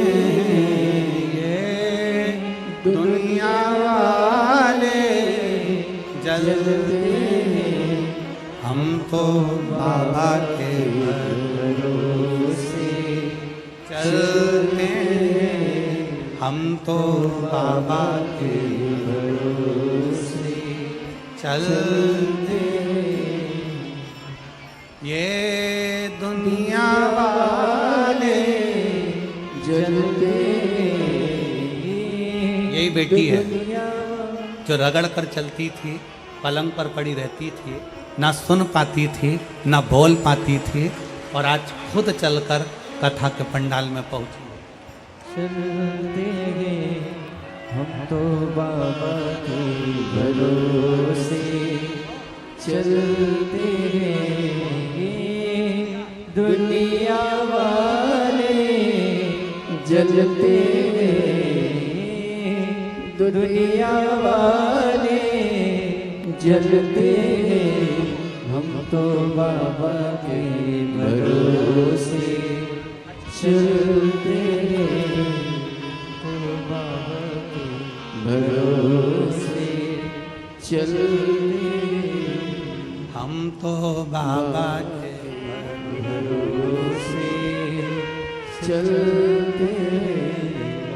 ये दुनिया वाले जलते हम तो बाबा के भरोसे चलते हम तो बाबा के भरोसे चलते ये दुनिया वाले जलते यही बेटी है जो रगड़ कर चलती थी, पलंग पर पड़ी रहती थी, ना सुन पाती थी ना बोल पाती थी, और आज खुद चलकर कथा के पंडाल में पहुंची। चलते हम तो बाबा के भरोसे चलते दुनिया वाले जलते दुनिया वाले जलते हम तो बाबा के भरोसे चलते तो बाबा के भरोसे चलते हम तो बाबा के भरोसे चलते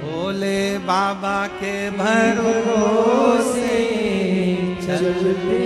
भोले बाबा के भरोसे चलते